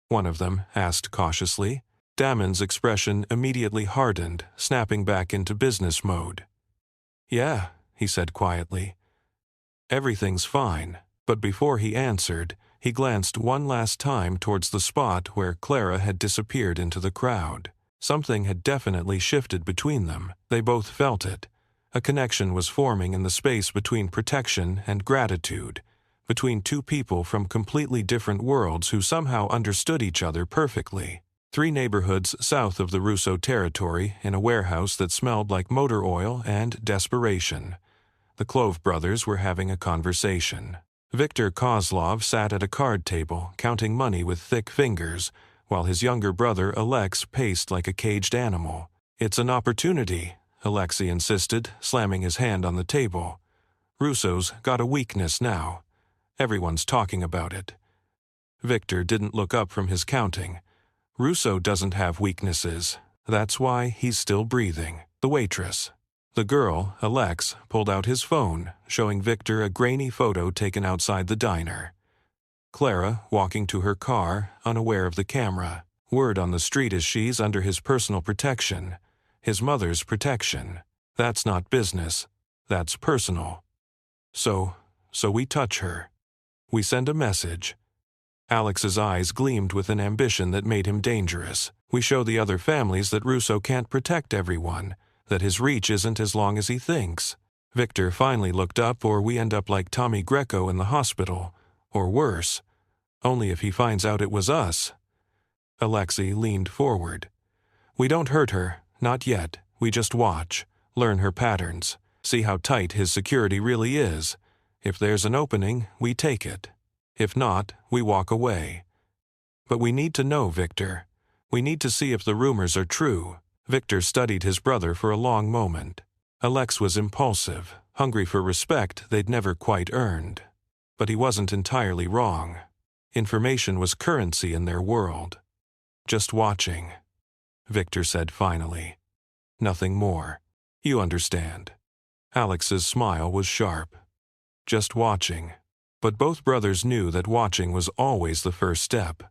one of them asked cautiously. Damon's expression immediately hardened, snapping back into business mode. "Yeah," he said quietly. "Everything's fine." But before he answered, he glanced one last time towards the spot where Clara had disappeared into the crowd. Something had definitely shifted between them. They both felt it. A connection was forming in the space between protection and gratitude, between 2 people from completely different worlds who somehow understood each other perfectly. 3 neighborhoods south of the Russo territory, in a warehouse that smelled like motor oil and desperation, the Clove brothers were having a conversation. Victor Kozlov sat at a card table, counting money with thick fingers, while his younger brother Alex paced like a caged animal. "It's an opportunity," Alexei insisted, slamming his hand on the table. "Russo's got a weakness now. Everyone's talking about it." Victor didn't look up from his counting. "Russo doesn't have weaknesses. That's why he's still breathing." The waitress. The girl, Alex, pulled out his phone, showing Victor a grainy photo taken outside the diner. Clara, walking to her car, unaware of the camera. Word on the street is she's under his personal protection. His mother's protection. That's not business. That's personal. So we touch her. We send a message. Alex's eyes gleamed with an ambition that made him dangerous. We show the other families that Russo can't protect everyone, that his reach isn't as long as he thinks. Victor finally looked up, or we end up like Tommy Greco in the hospital, or worse. Only if he finds out it was us. Alexei leaned forward. "We don't hurt her, not yet. We just watch, learn her patterns, see how tight his security really is. If there's an opening, we take it. If not, we walk away. But we need to know, Victor. We need to see if the rumors are true." Victor studied his brother for a long moment. Alex was impulsive, hungry for respect they'd never quite earned. But he wasn't entirely wrong. Information was currency in their world. "Just watching," Victor said finally. "Nothing more. You understand." Alex's smile was sharp. Just watching. But both brothers knew that watching was always the first step.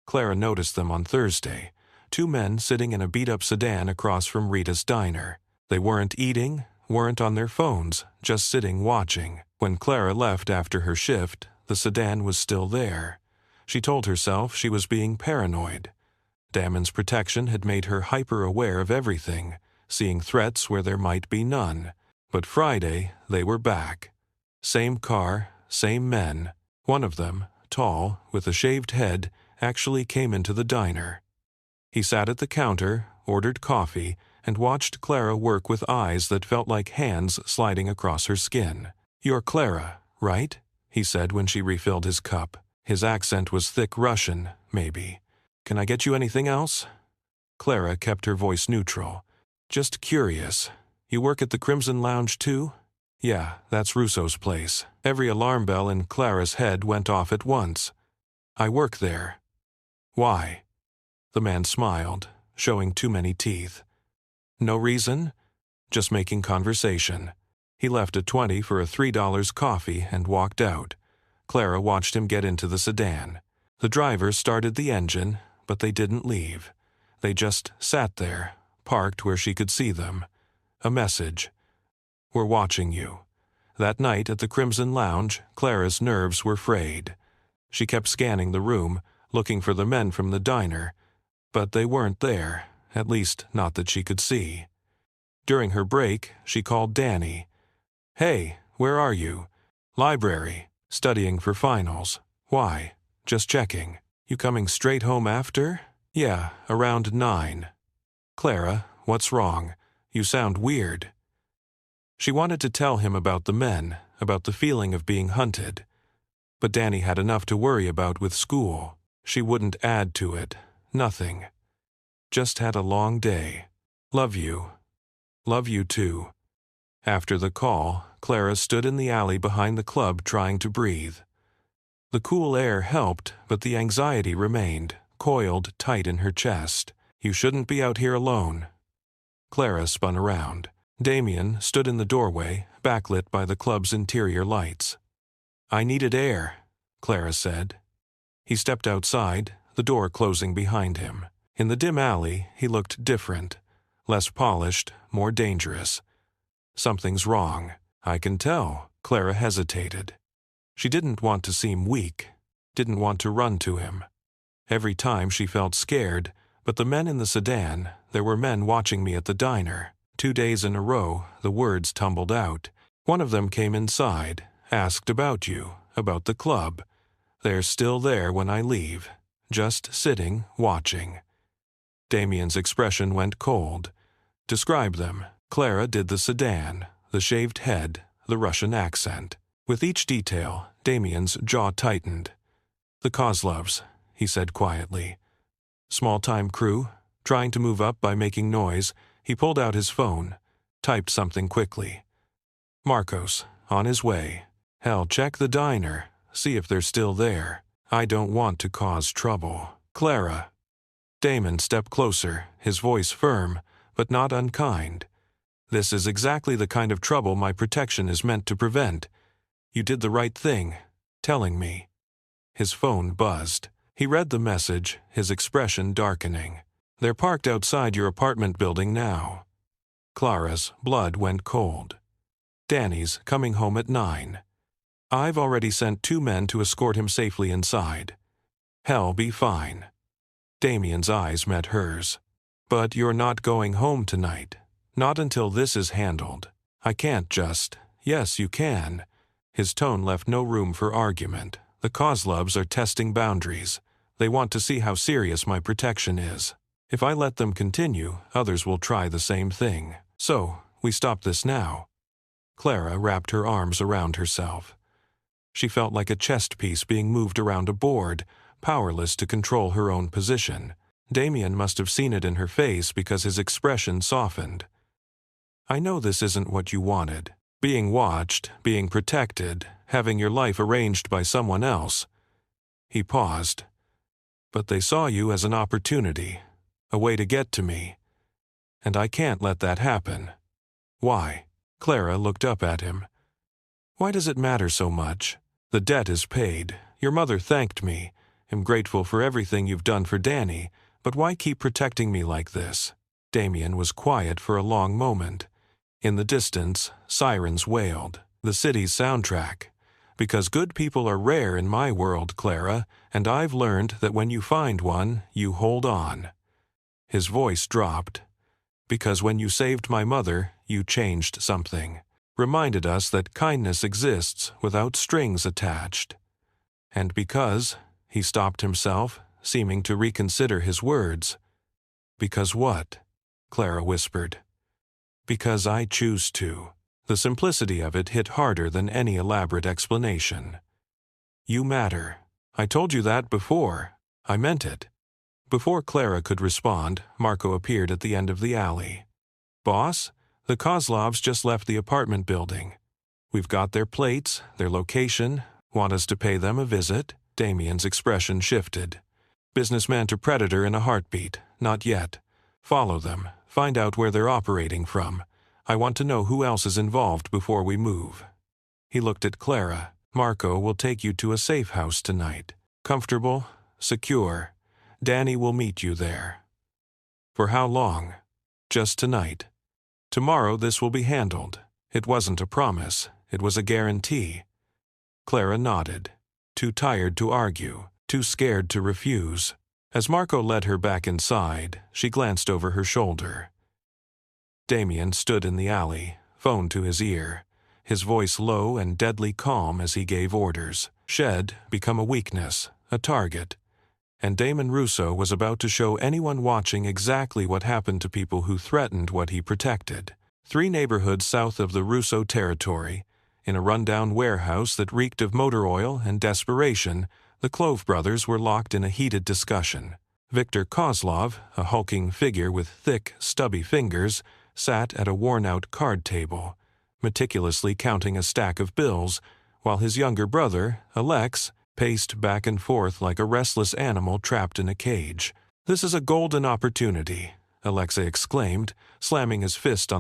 Clara noticed them on Thursday. 2 men sitting in a beat-up sedan across from Rita's diner. They weren't eating, weren't on their phones, just sitting watching. When Clara left after her shift, the sedan was still there. She told herself she was being paranoid. Damon's protection had made her hyper-aware of everything, seeing threats where there might be none. But Friday, they were back. Same car, same men. One of them, tall, with a shaved head, actually came into the diner. He sat at the counter, ordered coffee, and watched Clara work with eyes that felt like hands sliding across her skin. "You're Clara, right?" he said when she refilled his cup. His accent was thick Russian, maybe. "Can I get you anything else?" Clara kept her voice neutral. "Just curious. You work at the Crimson Lounge too?" "Yeah, that's Russo's place." Every alarm bell in Clara's head went off at once. "I work there." "Why?" The man smiled, showing too many teeth. "No reason? Just making conversation." He left a 20 for a $3 coffee and walked out. Clara watched him get into the sedan. The driver started the engine, but they didn't leave. They just sat there, parked where she could see them. A message. "We're watching you." That night at the Crimson Lounge, Clara's nerves were frayed. She kept scanning the room, looking for the men from the diner, but they weren't there, at least not that she could see. During her break, she called Danny. "Hey, where are you?" "Library, studying for finals." Why? Just checking. You coming straight home after? Yeah, around 9. Clara, what's wrong? You sound weird. She wanted to tell him about the men, about the feeling of being hunted. But Danny had enough to worry about with school. She wouldn't add to it. Nothing. Just had a long day. Love you. Love you too. After the call, Clara stood in the alley behind the club trying to breathe. The cool air helped, but the anxiety remained, coiled tight in her chest. You shouldn't be out here alone. Clara spun around. Damien stood in the doorway, backlit by the club's interior lights. I needed air, Clara said. He stepped outside, the door closing behind him. In the dim alley, he looked different, less polished, more dangerous. Something's wrong. I can tell. Clara hesitated. She didn't want to seem weak, didn't want to run to him. Every time she felt scared, but the men in the sedan, there were men watching me at the diner. 2 days in a row, the words tumbled out. One of them came inside, asked about you, about the club. They're still there when I leave, just sitting, watching. Damien's expression went cold. Describe them. Clara did the sedan, the shaved head, the Russian accent. With each detail, Damien's jaw tightened. The Kozlovs, he said quietly. Small-time crew, trying to move up by making noise. He pulled out his phone, typed something quickly. Marcos, on his way. Hell, check the diner, see if they're still there. I don't want to cause trouble. Clara. Damon stepped closer, his voice firm, but not unkind. This is exactly the kind of trouble my protection is meant to prevent. You did the right thing, telling me. His phone buzzed. He read the message, his expression darkening. They're parked outside your apartment building now. Clara's blood went cold. Danny's coming home at 9. I've already sent 2 men to escort him safely inside. He'll be fine. Damien's eyes met hers. But you're not going home tonight. Not until this is handled. I can't just. Yes, you can. His tone left no room for argument. The Kozlovs are testing boundaries. They want to see how serious my protection is. If I let them continue, others will try the same thing. So, we stop this now. Clara wrapped her arms around herself. She felt like a chess piece being moved around a board, powerless to control her own position. Damien must have seen it in her face because his expression softened. I know this isn't what you wanted. Being watched, being protected, having your life arranged by someone else. He paused. But they saw you as an opportunity, a way to get to me. And I can't let that happen. Why? Clara looked up at him. Why does it matter so much? The debt is paid. Your mother thanked me. I'm grateful for everything you've done for Danny, but why keep protecting me like this? Damien was quiet for a long moment. In the distance, sirens wailed, the city's soundtrack. Because good people are rare in my world, Clara, and I've learned that when you find one, you hold on. His voice dropped. Because when you saved my mother, you changed something. Reminded us that kindness exists without strings attached. And because, he stopped himself, seeming to reconsider his words. Because what? Clara whispered. Because I choose to. The simplicity of it hit harder than any elaborate explanation. You matter. I told you that before. I meant it. Before Clara could respond, Marco appeared at the end of the alley. Boss, the Kozlovs just left the apartment building. We've got their plates, their location. Want us to pay them a visit? Damien's expression shifted. Businessman to predator in a heartbeat. Not yet. Follow them. Find out where they're operating from. I want to know who else is involved before we move. He looked at Clara. Marco will take you to a safe house tonight. Comfortable, secure. Danny will meet you there. For how long? Just tonight. Tomorrow this will be handled. It wasn't a promise. It was a guarantee. Clara nodded. Too tired to argue. Too scared to refuse. As Marco led her back inside, she glanced over her shoulder. Damien stood in the alley, phone to his ear. his voice low and deadly calm as he gave orders. Shed, become a weakness, a target. And Damon Russo was about to show anyone watching exactly what happened to people who threatened what he protected. 3 neighborhoods south of the Russo territory, in a rundown warehouse that reeked of motor oil and desperation, the Clove brothers were locked in a heated discussion. Viktor Kozlov, a hulking figure with thick, stubby fingers, sat at a worn-out card table, meticulously counting a stack of bills, while his younger brother, Alex, paced back and forth like a restless animal trapped in a cage. "This is a golden opportunity," Alexei exclaimed, slamming his fist on